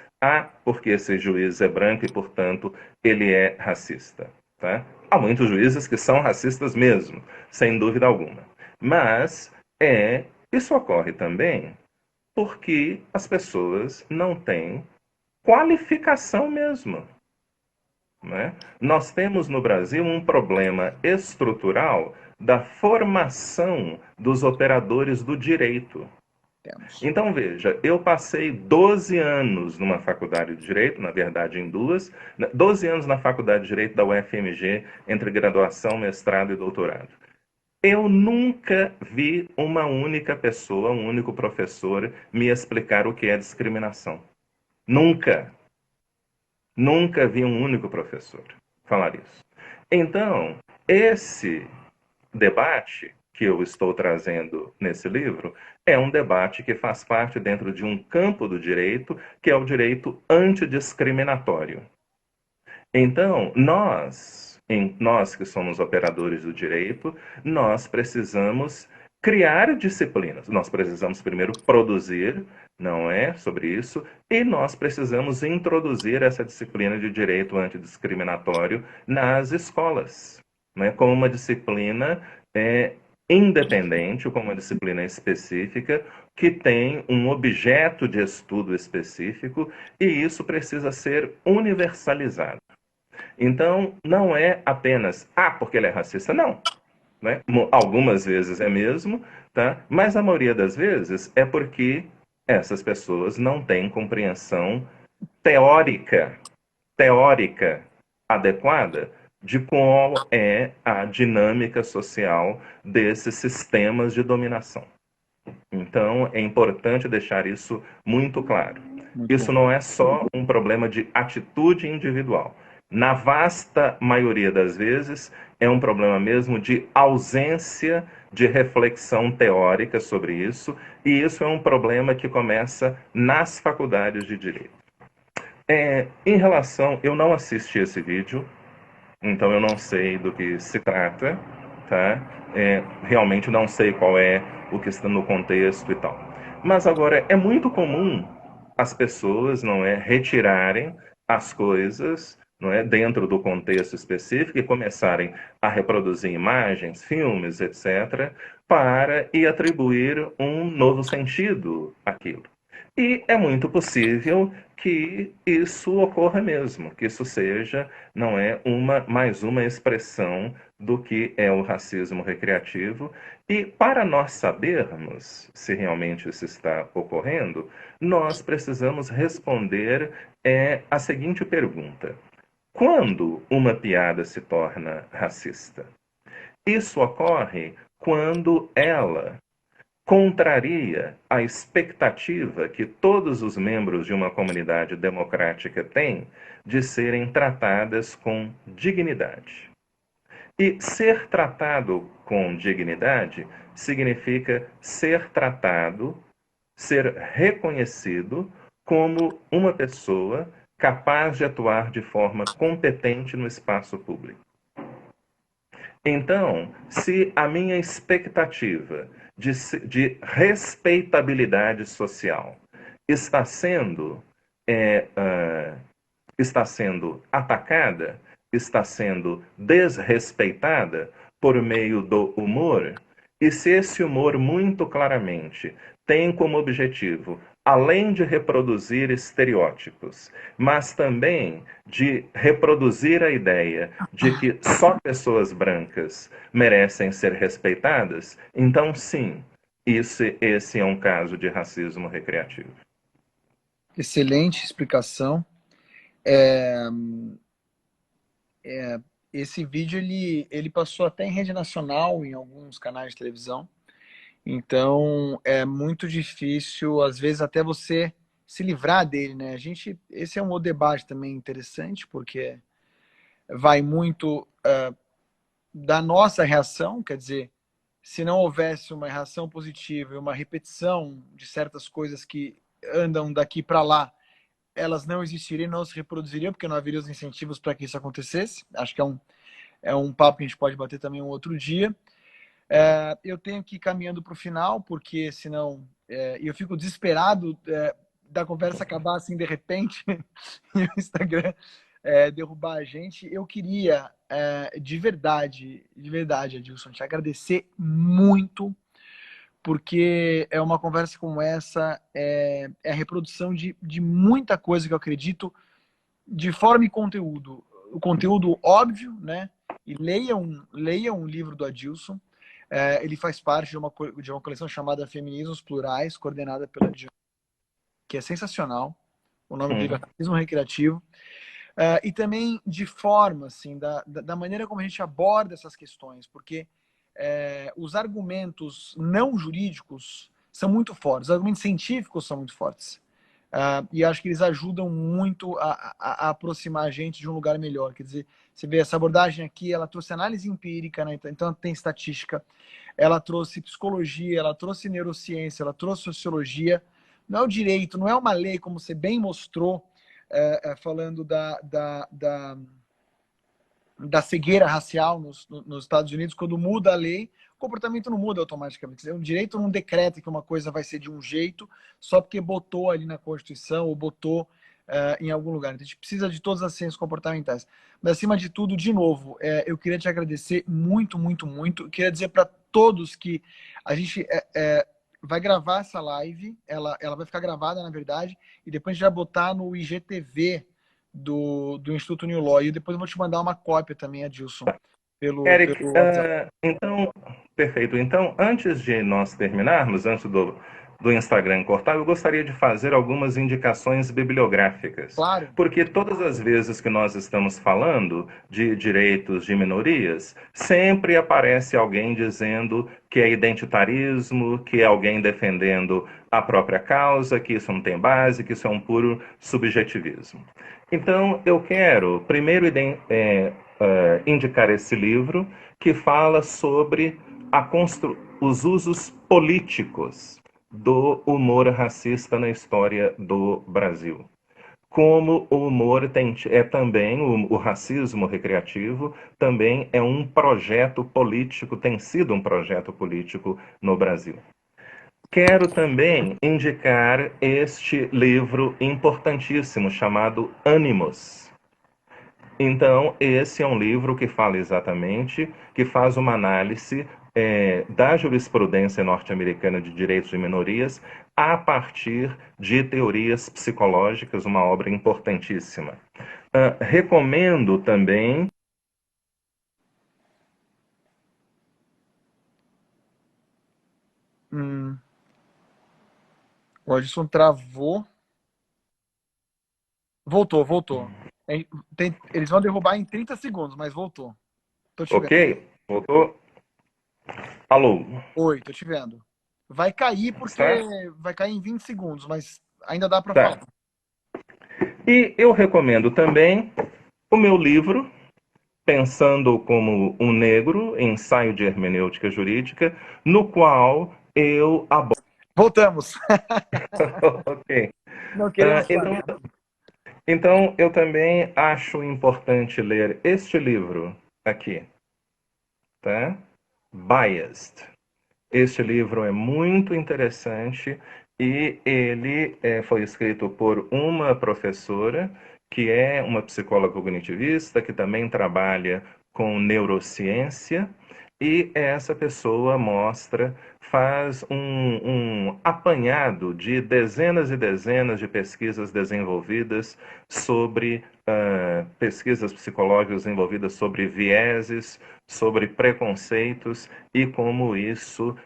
porque esse juiz é branco e, portanto, ele é racista. Tá? Há muitos juízes que são racistas mesmo, sem dúvida alguma. Mas Isso ocorre também porque as pessoas não têm qualificação mesmo, né? Nós temos no Brasil um problema estrutural da formação dos operadores do direito. Temos. Então, veja, eu passei 12 anos numa faculdade de Direito, na verdade em duas, 12 anos na faculdade de Direito da UFMG, entre graduação, mestrado e doutorado. Eu nunca vi uma única pessoa, um único professor, me explicar o que é discriminação. Nunca. Nunca vi um único professor falar isso. Então, esse debate que eu estou trazendo nesse livro é um debate que faz parte dentro de um campo do direito, que é o direito antidiscriminatório. Então, nós que somos operadores do direito, nós precisamos criar disciplinas. Nós precisamos primeiro produzir, não é sobre isso, e nós precisamos introduzir essa disciplina de direito antidiscriminatório nas escolas, né, como uma disciplina independente, como uma disciplina específica, que tem um objeto de estudo específico, e isso precisa ser universalizado. Então, não é apenas, porque ele é racista. Não. Né? Algumas vezes é mesmo, tá? Mas a maioria das vezes é porque essas pessoas não têm compreensão teórica, teórica adequada de qual é a dinâmica social desses sistemas de dominação. Então, é importante deixar isso muito claro. Muito Isso bom. não é só um problema de atitude individual. Na vasta maioria das vezes, é um problema mesmo de ausência de reflexão teórica sobre isso, e isso é um problema que começa nas faculdades de direito. Em relação, eu não assisti esse vídeo, então eu não sei do que se trata, tá? Realmente não sei qual é o que está no contexto e tal. Mas agora é muito comum as pessoas, não é, retirarem as coisas, não é, dentro do contexto específico e começarem a reproduzir imagens, filmes, etc, para e atribuir um novo sentido àquilo. E é muito possível que isso ocorra mesmo, que isso seja, não é, mais uma expressão do que é o racismo recreativo. E para nós sabermos se realmente isso está ocorrendo, nós precisamos responder a seguinte pergunta: quando uma piada se torna racista? Isso ocorre quando ela contraria a expectativa que todos os membros de uma comunidade democrática têm de serem tratadas com dignidade. E ser tratado com dignidade significa ser tratado, ser reconhecido como uma pessoa capaz de atuar de forma competente no espaço público. Então, se a minha expectativa de respeitabilidade social está sendo, é, uh, está sendo atacada, está sendo desrespeitada por meio do humor, e se esse humor muito claramente tem como objetivo, além de reproduzir estereótipos, mas também de reproduzir a ideia de que só pessoas brancas merecem ser respeitadas, então sim, esse é um caso de racismo recreativo. Excelente explicação. Esse vídeo ele passou até em rede nacional, em alguns canais de televisão. Então é muito difícil, às vezes, até você se livrar dele, né? Esse é um outro debate também interessante, porque vai muito da nossa reação, quer dizer, se não houvesse uma reação positiva e uma repetição de certas coisas que andam daqui para lá, elas não existiriam, não se reproduziriam, porque não haveria os incentivos para que isso acontecesse. Acho que é um papo que a gente pode bater também um outro dia. Eu tenho que ir caminhando para o final, porque senão eu fico desesperado da conversa acabar assim de repente e o Instagram derrubar a gente. Eu queria, de verdade, Adilson, te agradecer muito porque é uma conversa como essa, é a reprodução de muita coisa que eu acredito, de forma e conteúdo. O conteúdo óbvio, né? E leiam um livro do Adilson. Ele faz parte de uma coleção chamada Feminismos Plurais, coordenada pela Adilson, que é sensacional. O nome do livro é Racismo Recreativo. E também de forma, assim, da maneira como a gente aborda essas questões, porque os argumentos não jurídicos são muito fortes, os argumentos científicos são muito fortes. E acho que eles ajudam muito a aproximar a gente de um lugar melhor. Quer dizer, você vê essa abordagem aqui, ela trouxe análise empírica, né? Então tem estatística, ela trouxe psicologia, ela trouxe neurociência, ela trouxe sociologia. Não é o direito, não é uma lei, como você bem mostrou, falando da cegueira racial nos Estados Unidos. Quando muda a lei, o comportamento não muda automaticamente. O direito não decreta que uma coisa vai ser de um jeito só porque botou ali na Constituição ou botou em algum lugar. Então, a gente precisa de todas as ciências comportamentais. Mas, acima de tudo, de novo, eu queria te agradecer muito, muito, muito. Eu queria dizer para todos que a gente vai gravar essa live, ela vai ficar gravada, na verdade, e depois a gente vai botar no IGTV do Instituto New Law. E depois eu vou te mandar uma cópia também, Adilson, Eric, pelo WhatsApp. então, perfeito. Então, antes de nós terminarmos, antes do Instagram cortar, eu gostaria de fazer algumas indicações bibliográficas. Claro. Porque todas as vezes que nós estamos falando de direitos de minorias, sempre aparece alguém dizendo que é identitarismo, que é alguém defendendo a própria causa, que isso não tem base, que isso é um puro subjetivismo. Então, eu quero primeiro indicar esse livro que fala sobre os usos políticos do humor racista na história do Brasil. Como o humor é também, o racismo recreativo também é um projeto político, tem sido um projeto político no Brasil. Quero também indicar este livro importantíssimo chamado Ânimos. Então, esse é um livro que fala exatamente, que faz uma análise da jurisprudência norte-americana de direitos de minorias a partir de teorias psicológicas, uma obra importantíssima. Recomendo também. O Adilson travou. Voltou. Eles vão derrubar em 30 segundos, mas voltou. Tô te vendo. Ok? Voltou? Alô? Oi, tô te vendo. Vai cair porque Está? vai cair em 20 segundos, mas ainda dá para Tá. falar. E eu recomendo também o meu livro, Pensando como um Negro, ensaio de hermenêutica jurídica, no qual eu abordo. Voltamos. Ok. Não queremos Então, parar. então, eu também acho importante ler este livro aqui, tá? Biased. Este livro é muito interessante e ele foi escrito por uma professora que é uma psicóloga cognitivista, que também trabalha com neurociência, e essa pessoa faz um apanhado de dezenas e dezenas de pesquisas desenvolvidas sobre pesquisas psicológicas desenvolvidas sobre vieses, sobre preconceitos e como isso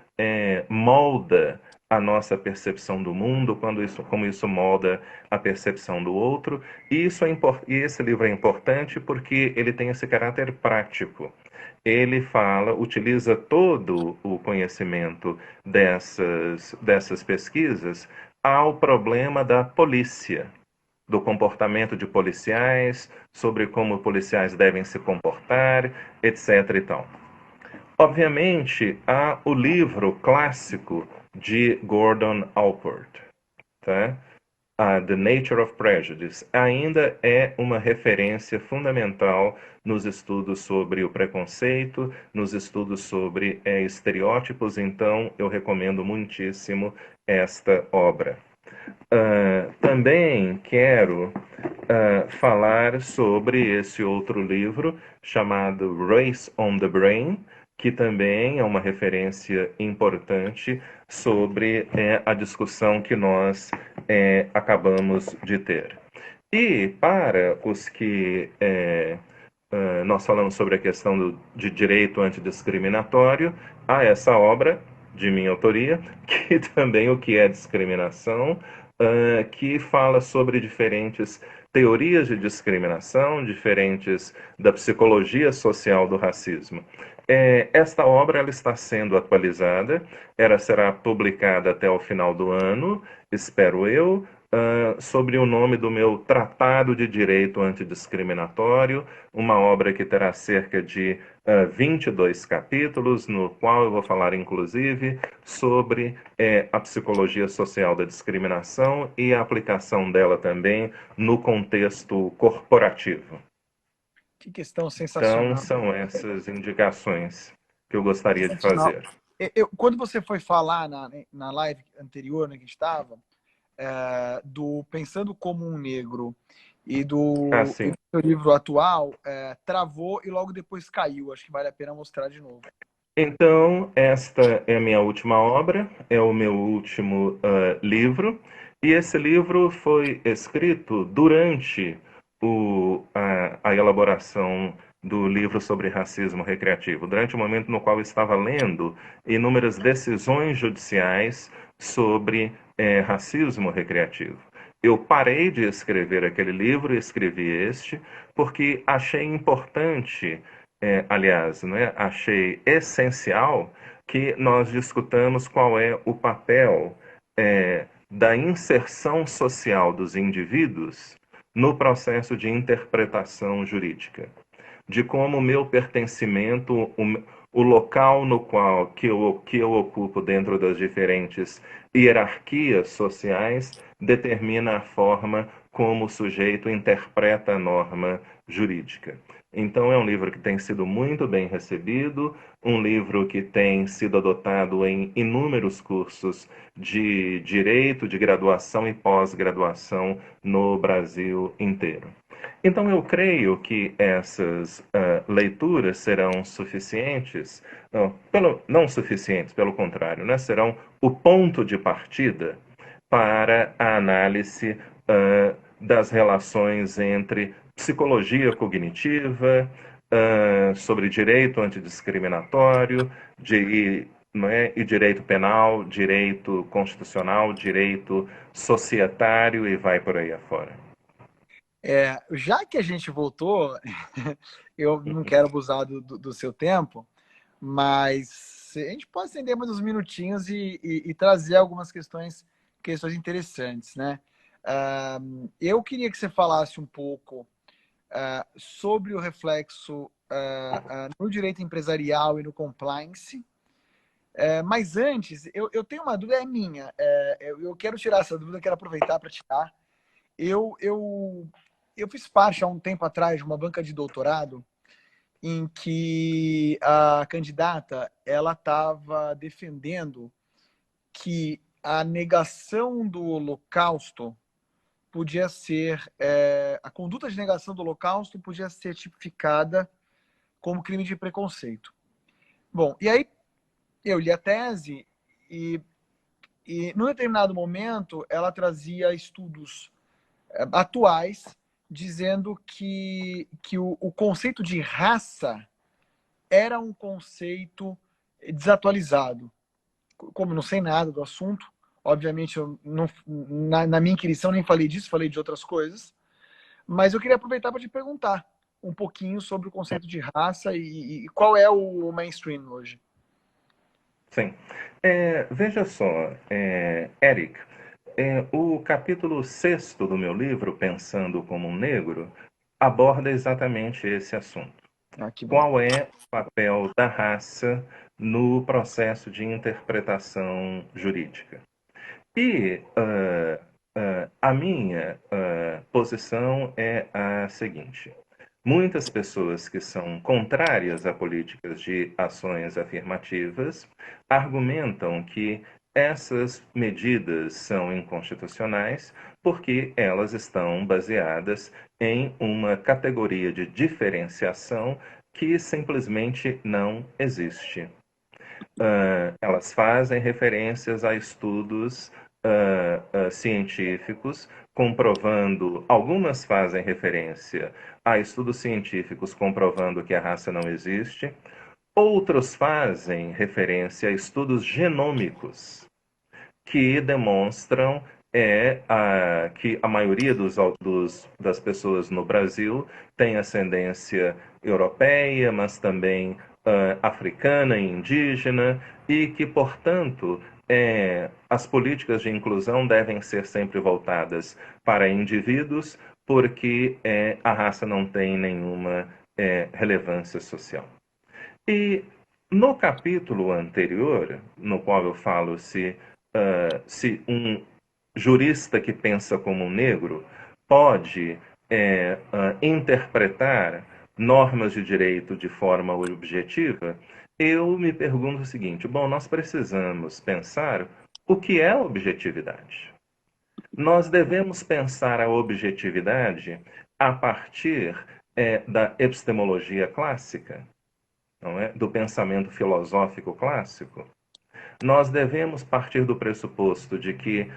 molda a nossa percepção do mundo, como isso molda a percepção do outro. E esse livro é importante porque ele tem esse caráter prático. Ele utiliza todo o conhecimento dessas pesquisas ao problema da polícia, do comportamento de policiais, sobre como policiais devem se comportar, etc. e tal. Obviamente, há o livro clássico de Gordon Allport, tá? The Nature of Prejudice ainda é uma referência fundamental nos estudos sobre o preconceito, nos estudos sobre estereótipos, então eu recomendo muitíssimo esta obra. Também quero falar sobre esse outro livro chamado Race on the Brain, que também é uma referência importante sobre a discussão que nós acabamos de ter. E para os que nós falamos sobre a questão de direito antidiscriminatório, há essa obra de minha autoria, que também o que é discriminação, que fala sobre diferentes teorias de discriminação, diferentes da psicologia social do racismo. Esta obra ela está sendo atualizada, ela será publicada até o final do ano, espero eu, sobre o nome do meu Tratado de Direito Antidiscriminatório, uma obra que terá cerca de 22 capítulos, no qual eu vou falar, inclusive, sobre a psicologia social da discriminação e a aplicação dela também no contexto corporativo. Que questão Então, sensacional. são essas indicações que eu gostaria de Sensacional. fazer. Quando você foi falar na live anterior, né, que a gente estava, do Pensando como um Negro e Assim, do seu livro atual, travou e logo depois caiu. Acho que vale a pena mostrar de novo. então, esta é a minha última obra, é o meu último livro, e esse livro foi escrito durante a elaboração do livro sobre racismo recreativo, durante o momento no qual eu estava lendo inúmeras decisões judiciais sobre racismo recreativo. Eu parei de escrever aquele livro e escrevi este, porque achei importante aliás, né, achei essencial que nós discutamos qual é o papel da inserção social dos indivíduos no processo de interpretação jurídica, de como o meu pertencimento, o local no qual que eu ocupo dentro das diferentes hierarquias sociais determina a forma como o sujeito interpreta a norma jurídica. Então, é um livro que tem sido muito bem recebido, um livro que tem sido adotado em inúmeros cursos de direito, de graduação e pós-graduação no Brasil inteiro. Então, eu creio que essas leituras serão suficientes, não suficientes, pelo contrário, né? Serão o ponto de partida para a análise das relações entre psicologia cognitiva, sobre direito antidiscriminatório, e direito penal, direito constitucional, direito societário e vai por aí afora. Já que a gente voltou, eu não quero abusar do seu tempo, mas a gente pode estender mais uns minutinhos e trazer algumas questões interessantes, né? Eu queria que você falasse um pouco sobre o reflexo no direito empresarial e no compliance. Mas antes, eu tenho uma dúvida, é minha. Eu quero tirar essa dúvida, quero aproveitar para tirar. Eu fiz parte há um tempo atrás de uma banca de doutorado em que a candidata ela estava defendendo que a negação do Holocausto podia ser a conduta de negação do Holocausto podia ser tipificada como crime de preconceito. Bom, e aí eu li a tese e num determinado momento ela trazia estudos atuais dizendo que o conceito de raça era um conceito desatualizado. Como não sei nada do assunto, obviamente eu não, na minha inquirição nem falei disso, falei de outras coisas, mas eu queria aproveitar para te perguntar um pouquinho sobre o conceito de raça e qual é o mainstream hoje. Sim. Veja só, Eric, o capítulo 6º do meu livro, Pensando como um Negro, aborda exatamente esse assunto. Que bom. Qual é o papel da raça no processo de interpretação jurídica? E a minha posição é a seguinte: muitas pessoas que são contrárias a políticas de ações afirmativas argumentam que essas medidas são inconstitucionais porque elas estão baseadas em uma categoria de diferenciação que simplesmente não existe. Elas fazem referências a estudos científicos, comprovando, algumas fazem referência a estudos científicos comprovando que a raça não existe, outros fazem referência a estudos genômicos que demonstram que a maioria das pessoas no Brasil tem ascendência europeia, mas também africana e indígena, e que, portanto, as políticas de inclusão devem ser sempre voltadas para indivíduos, porque a raça não tem nenhuma relevância social. E no capítulo anterior, no qual eu falo se um jurista que pensa como um negro pode interpretar normas de direito de forma objetiva, eu me pergunto o seguinte: bom, nós precisamos pensar o que é objetividade. Nós devemos pensar a objetividade a partir da epistemologia clássica, não é? Do pensamento filosófico clássico. Nós devemos partir do pressuposto de que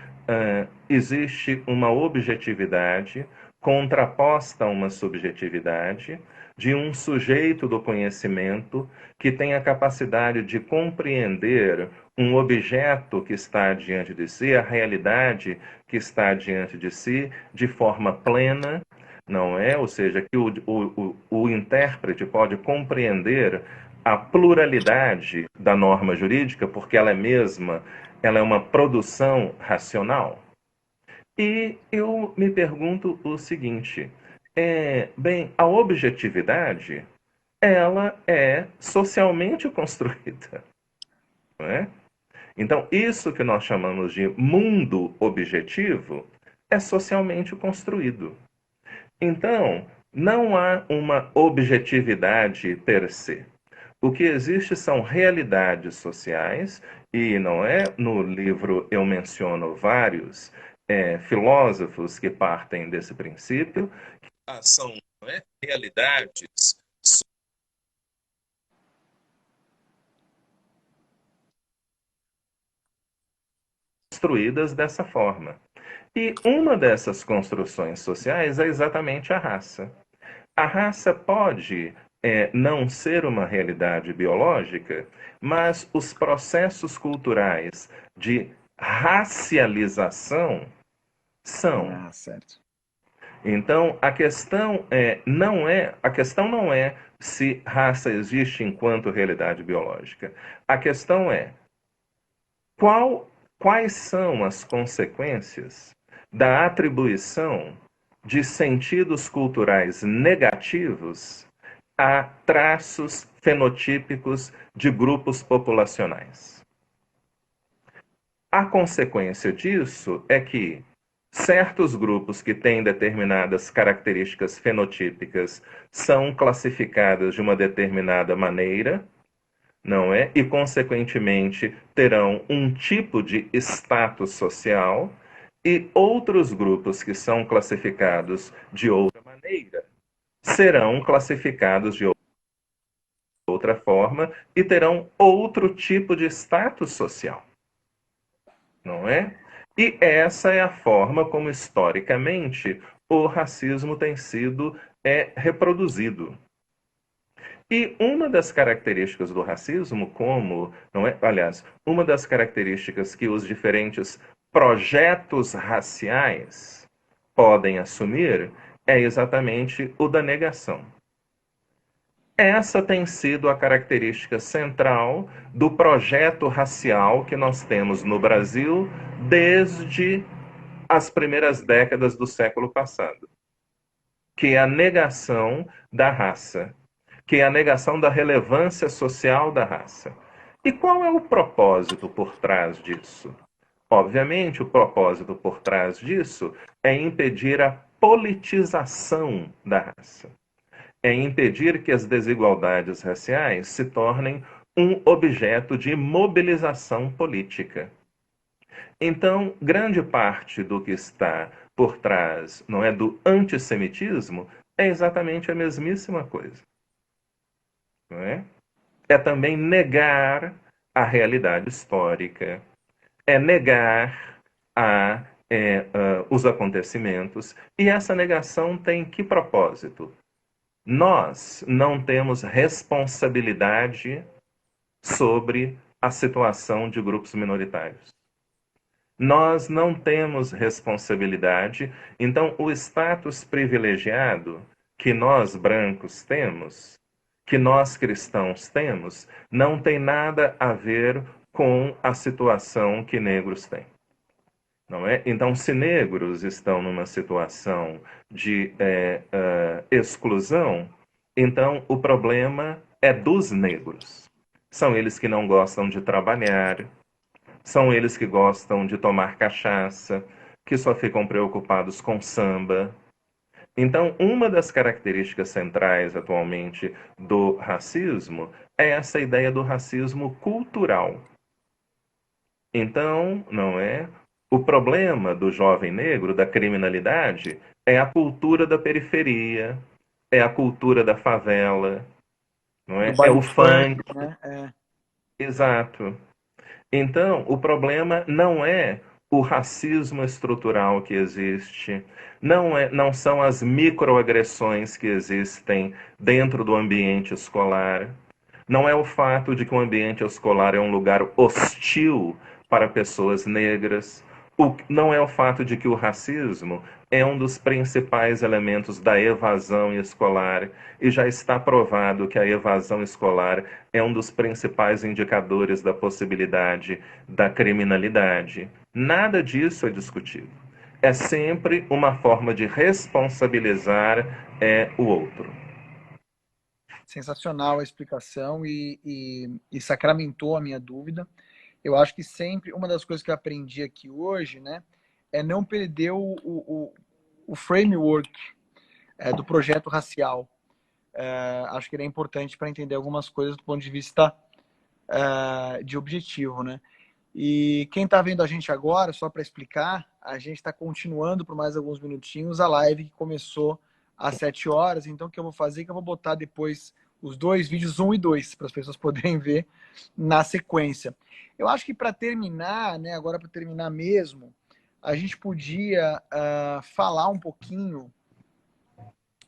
existe uma objetividade contraposta a uma subjetividade de um sujeito do conhecimento que tem a capacidade de compreender um objeto que está diante de si, a realidade que está diante de si, de forma plena, não é? Ou seja, que o intérprete pode compreender a pluralidade da norma jurídica, porque ela é uma produção racional. E eu me pergunto o seguinte: bem, a objetividade, ela é socialmente construída, não é? Então, isso que nós chamamos de mundo objetivo é socialmente construído. Então, não há uma objetividade per se. O que existe são realidades sociais, e não é? No livro eu menciono vários filósofos que partem desse princípio. São realidades construídas dessa forma. E uma dessas construções sociais é exatamente a raça. A raça pode não ser uma realidade biológica, mas os processos culturais de racialização são. Ah, certo. Então, a questão não é se raça existe enquanto realidade biológica. A questão é quais são as consequências da atribuição de sentidos culturais negativos a traços fenotípicos de grupos populacionais. A consequência disso é que certos grupos que têm determinadas características fenotípicas são classificadas de uma determinada maneira, não é? E, consequentemente, terão um tipo de status social, e outros grupos que são classificados de outra maneira serão classificados de outra forma e terão outro tipo de status social, não é? E essa é a forma como, historicamente, o racismo tem sido reproduzido. E uma das características do racismo, não é? Aliás, uma das características que os diferentes projetos raciais podem assumir é exatamente o da negação. Essa tem sido a característica central do projeto racial que nós temos no Brasil desde as primeiras décadas do século passado, que é a negação da raça, que é a negação da relevância social da raça. E qual é o propósito por trás disso? Obviamente, o propósito por trás disso é impedir a politização da raça. É impedir que as desigualdades raciais se tornem um objeto de mobilização política. Então, grande parte do que está por trás, não é, do antissemitismo é exatamente a mesmíssima coisa. não é? É também negar a realidade histórica, é negar os acontecimentos, e essa negação tem que propósito? Nós não temos responsabilidade sobre a situação de grupos minoritários. Nós não temos responsabilidade, então o status privilegiado que nós brancos temos, que nós cristãos temos, não tem nada a ver com a situação que negros têm. Não é? Então, se negros estão numa situação de exclusão, então o problema é dos negros. São eles que não gostam de trabalhar, são eles que gostam de tomar cachaça, que só ficam preocupados com samba. Então, uma das características centrais atualmente do racismo é essa ideia do racismo cultural. Então, não é? O problema do jovem negro, da criminalidade, é a cultura da periferia, é a cultura da favela, não Do é? É baile o funk, funk, né? É. exato. Então, o problema não é o racismo estrutural que existe, não são as microagressões que existem dentro do ambiente escolar, não é o fato de que o ambiente escolar é um lugar hostil para pessoas negras, não é o fato de que o racismo é um dos principais elementos da evasão escolar, e já está provado que a evasão escolar é um dos principais indicadores da possibilidade da criminalidade. Nada disso é discutido. É sempre uma forma de responsabilizar o outro. Sensacional a explicação e sacramentou a minha dúvida. Eu acho que sempre, uma das coisas que eu aprendi aqui hoje, né, é não perder o framework do projeto racial. Acho que ele é importante para entender algumas coisas do ponto de vista de objetivo, né? E quem está vendo a gente agora, só para explicar, a gente está continuando por mais alguns minutinhos a live que começou às 7 horas. Então, o que eu vou fazer é que eu vou botar depois os dois vídeos, 1 e 2, para as pessoas poderem ver na sequência. Eu acho que para terminar, né, agora para terminar mesmo, a gente podia falar um pouquinho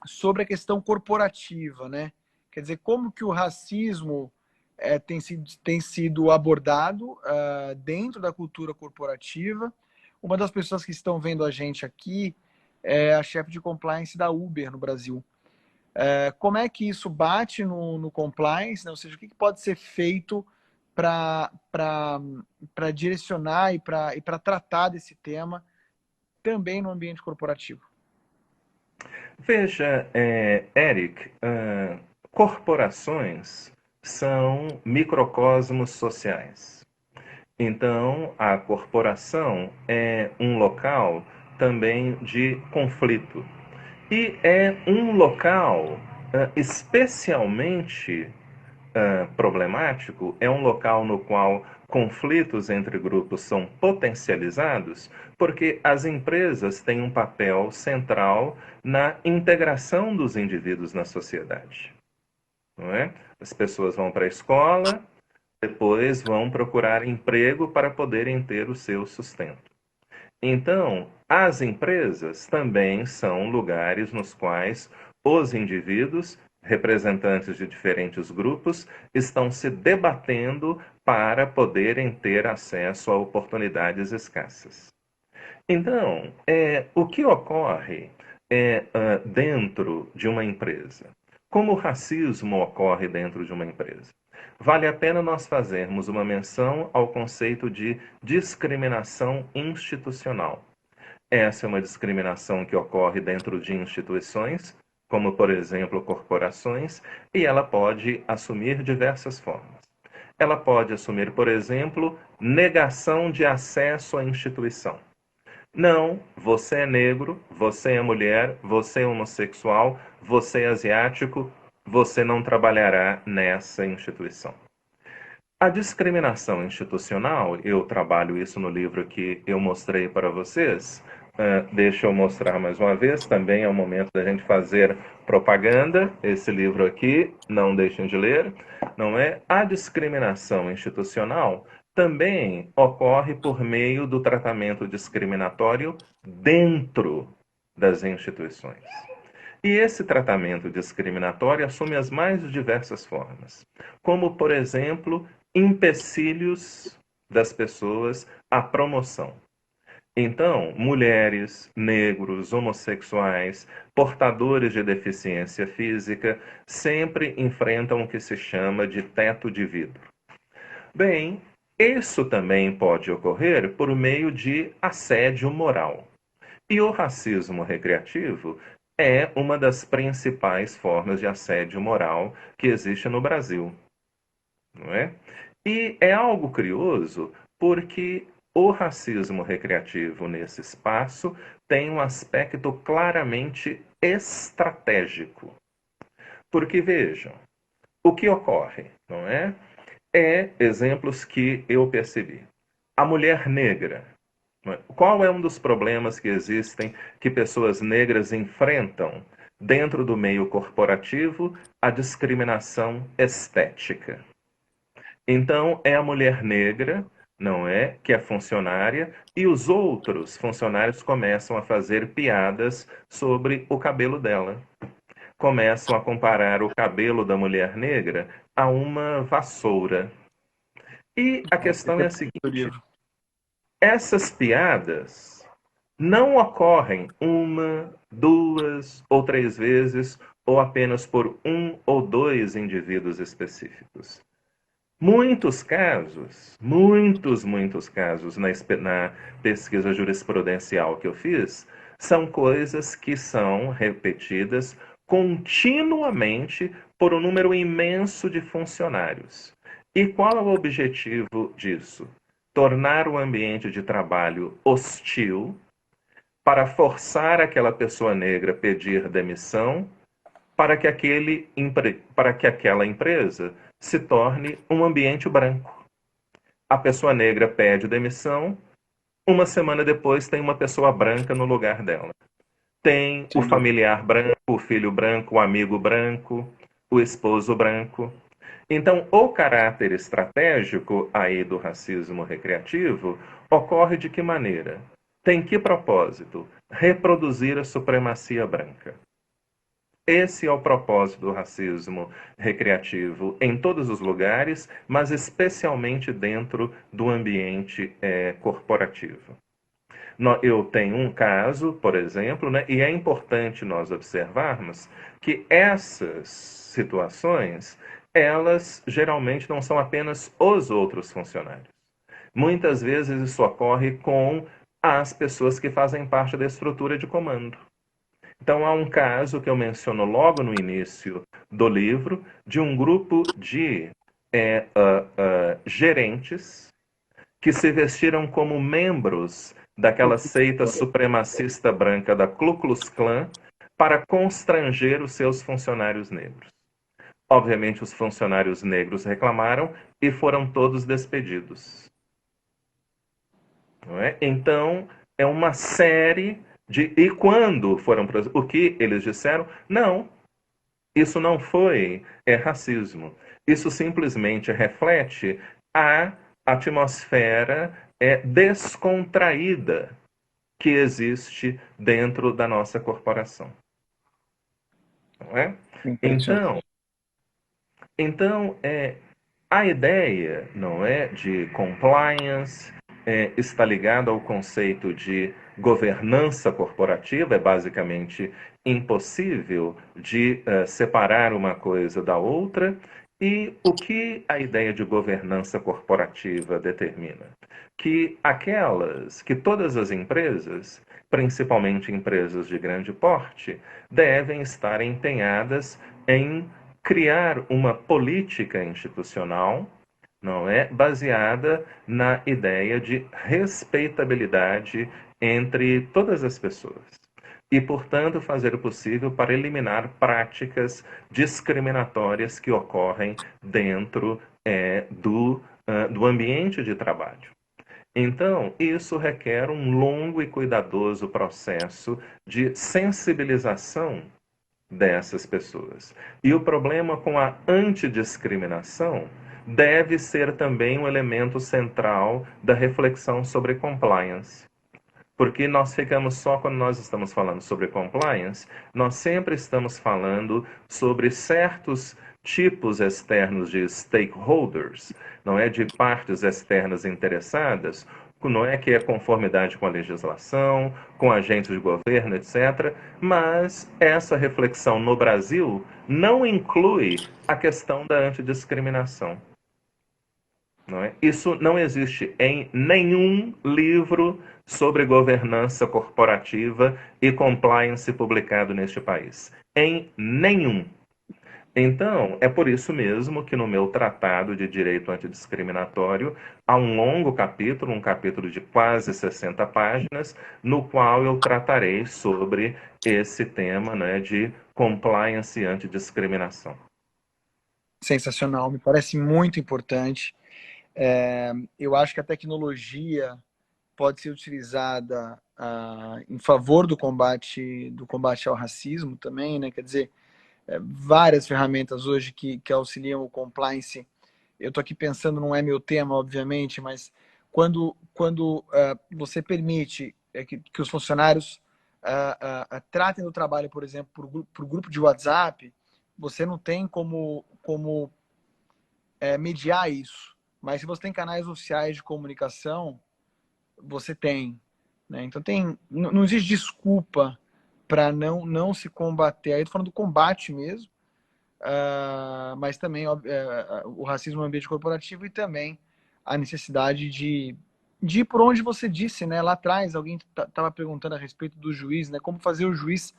sobre a questão corporativa, né? Quer dizer, como que o racismo tem sido abordado dentro da cultura corporativa. Uma das pessoas que estão vendo a gente aqui é a chefe de compliance da Uber no Brasil. Como é que isso bate no compliance, né? Ou seja, o que pode ser feito para direcionar e para tratar desse tema também no ambiente corporativo? Veja, Eric, corporações são microcosmos sociais. Então, a corporação é um local também de conflito. E é um local especialmente problemático, é um local no qual conflitos entre grupos são potencializados, porque as empresas têm um papel central na integração dos indivíduos na sociedade. Não é? As pessoas vão para a escola, depois vão procurar emprego para poderem ter o seu sustento. Então, as empresas também são lugares nos quais os indivíduos, representantes de diferentes grupos, estão se debatendo para poderem ter acesso a oportunidades escassas. Então, o que ocorre dentro de uma empresa? Como o racismo ocorre dentro de uma empresa? Vale a pena nós fazermos uma menção ao conceito de discriminação institucional. Essa é uma discriminação que ocorre dentro de instituições, como, por exemplo, corporações, e ela pode assumir diversas formas. Ela pode assumir, por exemplo, negação de acesso à instituição. Não, você é negro, você é mulher, você é homossexual, você é asiático, você não trabalhará nessa instituição. A discriminação institucional, eu trabalho isso no livro que eu mostrei para vocês, deixa eu mostrar mais uma vez, também é o momento da gente fazer propaganda. Esse livro aqui, não deixem de ler, não é? A discriminação institucional também ocorre por meio do tratamento discriminatório dentro das instituições. E esse tratamento discriminatório assume as mais diversas formas, como, por exemplo, empecilhos das pessoas à promoção. Então, mulheres, negros, homossexuais, portadores de deficiência física sempre enfrentam o que se chama de teto de vidro. Bem, isso também pode ocorrer por meio de assédio moral. E o racismo recreativo é uma das principais formas de assédio moral que existe no Brasil, não é? E é algo curioso porque o racismo recreativo nesse espaço tem um aspecto claramente estratégico. Porque vejam, o que ocorre, não é? Exemplos que eu percebi. A mulher negra. Qual é um dos problemas que existem que pessoas negras enfrentam dentro do meio corporativo? A discriminação estética. Então, é a mulher negra, não é, que é funcionária, e os outros funcionários começam a fazer piadas sobre o cabelo dela. Começam a comparar o cabelo da mulher negra a uma vassoura. E a questão é a seguinte: essas piadas não ocorrem uma, duas ou três vezes, ou apenas por um ou dois indivíduos específicos. Muitos casos na pesquisa jurisprudencial que eu fiz, são coisas que são repetidas continuamente por um número imenso de funcionários. E qual é o objetivo disso? Tornar o ambiente de trabalho hostil para forçar aquela pessoa negra a pedir demissão para que aquela empresa se torne um ambiente branco. A pessoa negra pede demissão, uma semana depois tem uma pessoa branca no lugar dela. Tem o familiar branco, o filho branco, o amigo branco, o esposo branco. Então, o caráter estratégico aí do racismo recreativo ocorre de que maneira? Tem que propósito? Reproduzir a supremacia branca. Esse é o propósito do racismo recreativo em todos os lugares, mas especialmente dentro do ambiente corporativo. Eu tenho um caso, por exemplo, né, e é importante nós observarmos que essas situações, elas geralmente não são apenas os outros funcionários. Muitas vezes isso ocorre com as pessoas que fazem parte da estrutura de comando. Então, há um caso que eu menciono logo no início do livro, de um grupo de gerentes que se vestiram como membros daquela seita supremacista branca da Ku Klux Klan para constranger os seus funcionários negros. Obviamente, os funcionários negros reclamaram e foram todos despedidos. Não é? Então, é uma série e quando foram o que eles disseram? Não, isso não foi racismo. Isso simplesmente reflete a atmosfera descontraída que existe dentro da nossa corporação. Não é? Então, a ideia, não é, de compliance está ligada ao conceito de governança corporativa. É basicamente impossível de separar uma coisa da outra. E o que a ideia de governança corporativa determina? Que todas as empresas, principalmente empresas de grande porte, devem estar empenhadas em criar uma política institucional, não é, baseada na ideia de respeitabilidade entre todas as pessoas. E, portanto, fazer o possível para eliminar práticas discriminatórias que ocorrem dentro do ambiente de trabalho. Então, isso requer um longo e cuidadoso processo de sensibilização dessas pessoas. E o problema com a antidiscriminação deve ser também um elemento central da reflexão sobre compliance. Porque nós ficamos só quando nós estamos falando sobre compliance, nós sempre estamos falando sobre certos tipos externos de stakeholders, não é de partes externas interessadas, não é que é conformidade com a legislação, com agentes de governo, etc. Mas essa reflexão no Brasil não inclui a questão da antidiscriminação. Não é? Isso não existe em nenhum livro sobre governança corporativa e compliance publicado neste país. Em nenhum. Então, é por isso mesmo que no meu tratado de direito antidiscriminatório há um longo capítulo, um capítulo de quase 60 páginas, no qual eu tratarei sobre esse tema, né, de compliance e antidiscriminação. Sensacional, me parece muito importante. Eu acho que a tecnologia pode ser utilizada em favor do combate ao racismo também, né? Quer dizer, várias ferramentas hoje que auxiliam o compliance. Eu estou aqui pensando, não é meu tema, obviamente, mas quando você permite que os funcionários tratem do trabalho, por exemplo, por grupo de WhatsApp, você não tem como mediar isso. Mas se você tem canais oficiais de comunicação, você tem. Né? Então não existe desculpa para não se combater. Aí eu tô falando do combate mesmo, mas também o racismo no ambiente corporativo e também a necessidade de ir por onde você disse, né? Lá atrás, alguém estava perguntando a respeito do juiz, né? Como fazer o juiz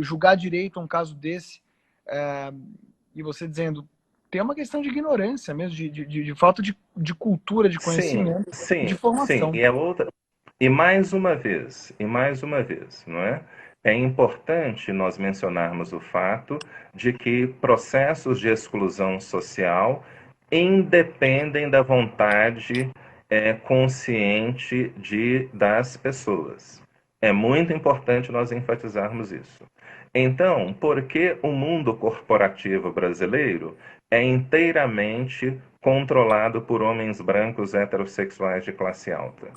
julgar direito um caso desse, e você dizendo, tem uma questão de ignorância mesmo, de falta de cultura, de Sim, conhecimento, de sim, sim. formação. E é outra. E mais uma vez, não é? É importante nós mencionarmos o fato de que processos de exclusão social independem da vontade consciente das pessoas. É muito importante nós enfatizarmos isso. Então, por que o mundo corporativo brasileiro é inteiramente controlado por homens brancos heterossexuais de classe alta?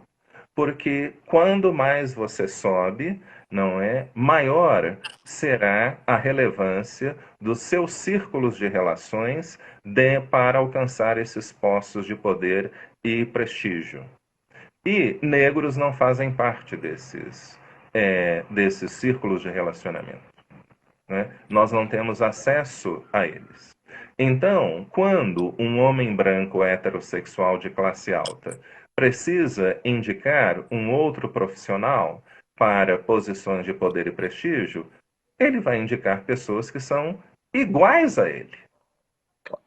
Porque quando mais você sobe, não é, maior será a relevância dos seus círculos de relações para alcançar esses postos de poder e prestígio. E negros não fazem parte desses círculos de relacionamento. Né? Nós não temos acesso a eles. Então, quando um homem branco heterossexual de classe alta precisa indicar um outro profissional para posições de poder e prestígio, ele vai indicar pessoas que são iguais a ele,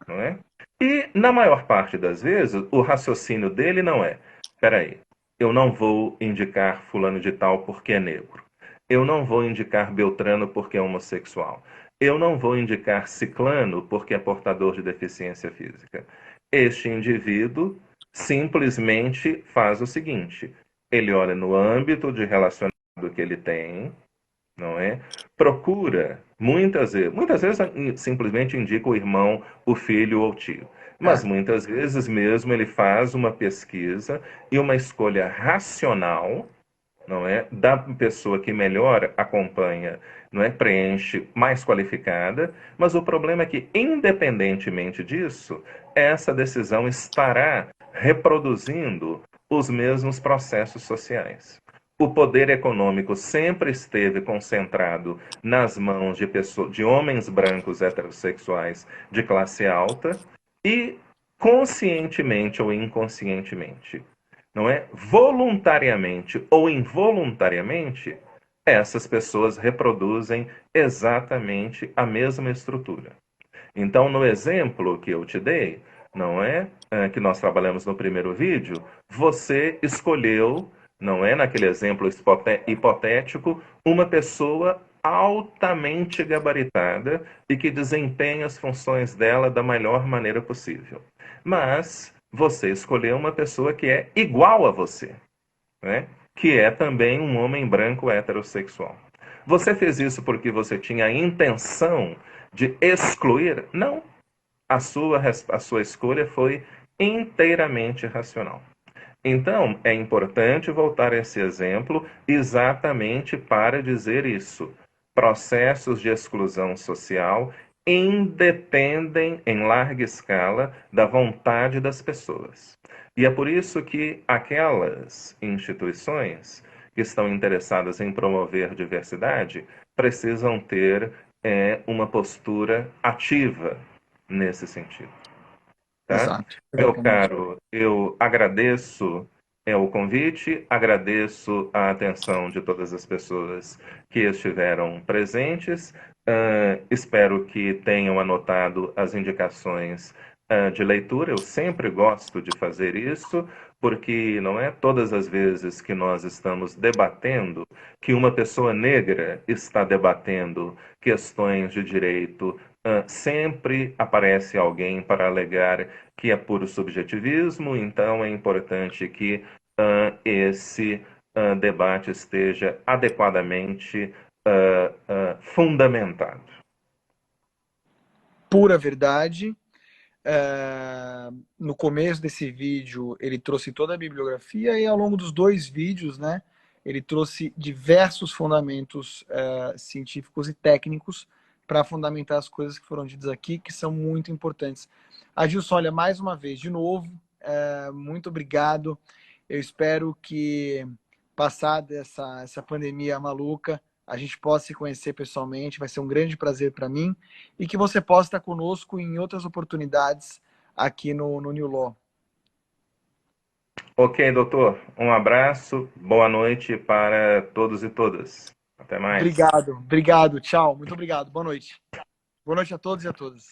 não é? E, na maior parte das vezes, o raciocínio dele não é: peraí, eu não vou indicar fulano de tal porque é negro. Eu não vou indicar Beltrano porque é homossexual. Eu não vou indicar Ciclano porque é portador de deficiência física. Este indivíduo simplesmente faz o seguinte: ele olha no âmbito de relacionamento que ele tem, não é? Procura, muitas vezes simplesmente indica o irmão, o filho ou o tio. Mas muitas vezes mesmo ele faz uma pesquisa e uma escolha racional, não é, da pessoa que melhor acompanha, não é, preenche, mais qualificada, mas o problema é que, independentemente disso, essa decisão estará reproduzindo os mesmos processos sociais. O poder econômico sempre esteve concentrado nas mãos de homens brancos heterossexuais de classe alta e, conscientemente ou inconscientemente, não é? Voluntariamente ou involuntariamente, essas pessoas reproduzem exatamente a mesma estrutura. Então, no exemplo que eu te dei, não é, que nós trabalhamos no primeiro vídeo, você escolheu, não é, naquele exemplo hipotético, uma pessoa altamente gabaritada e que desempenha as funções dela da melhor maneira possível. Mas você escolheu uma pessoa que é igual a você, né? Que é também um homem branco heterossexual. Você fez isso porque você tinha a intenção de excluir? Não. A sua escolha foi inteiramente racional. Então, é importante voltar a esse exemplo exatamente para dizer isso. Processos de exclusão social independem em larga escala da vontade das pessoas. E é por isso que aquelas instituições que estão interessadas em promover diversidade precisam ter uma postura ativa nesse sentido. Tá? Exato, Meu exatamente. caro, eu agradeço o convite, agradeço a atenção de todas as pessoas que estiveram presentes. Espero que tenham anotado as indicações de leitura. Eu sempre gosto de fazer isso, porque não é todas as vezes que nós estamos debatendo que uma pessoa negra está debatendo questões de direito. Sempre aparece alguém para alegar que é puro subjetivismo, então é importante que esse debate esteja adequadamente fundamentado. Pura verdade. No começo desse vídeo, ele trouxe toda a bibliografia e ao longo dos dois vídeos, né, ele trouxe diversos fundamentos científicos e técnicos para fundamentar as coisas que foram ditas aqui, que são muito importantes. Agilson, olha, mais uma vez, de novo, muito obrigado. Eu espero que, passada essa pandemia maluca, a gente possa se conhecer pessoalmente, vai ser um grande prazer para mim, e que você possa estar conosco em outras oportunidades aqui no New Law. Ok, doutor. Um abraço, boa noite para todos e todas. Até mais. Obrigado, obrigado, tchau, muito obrigado, boa noite. Boa noite a todos e a todas.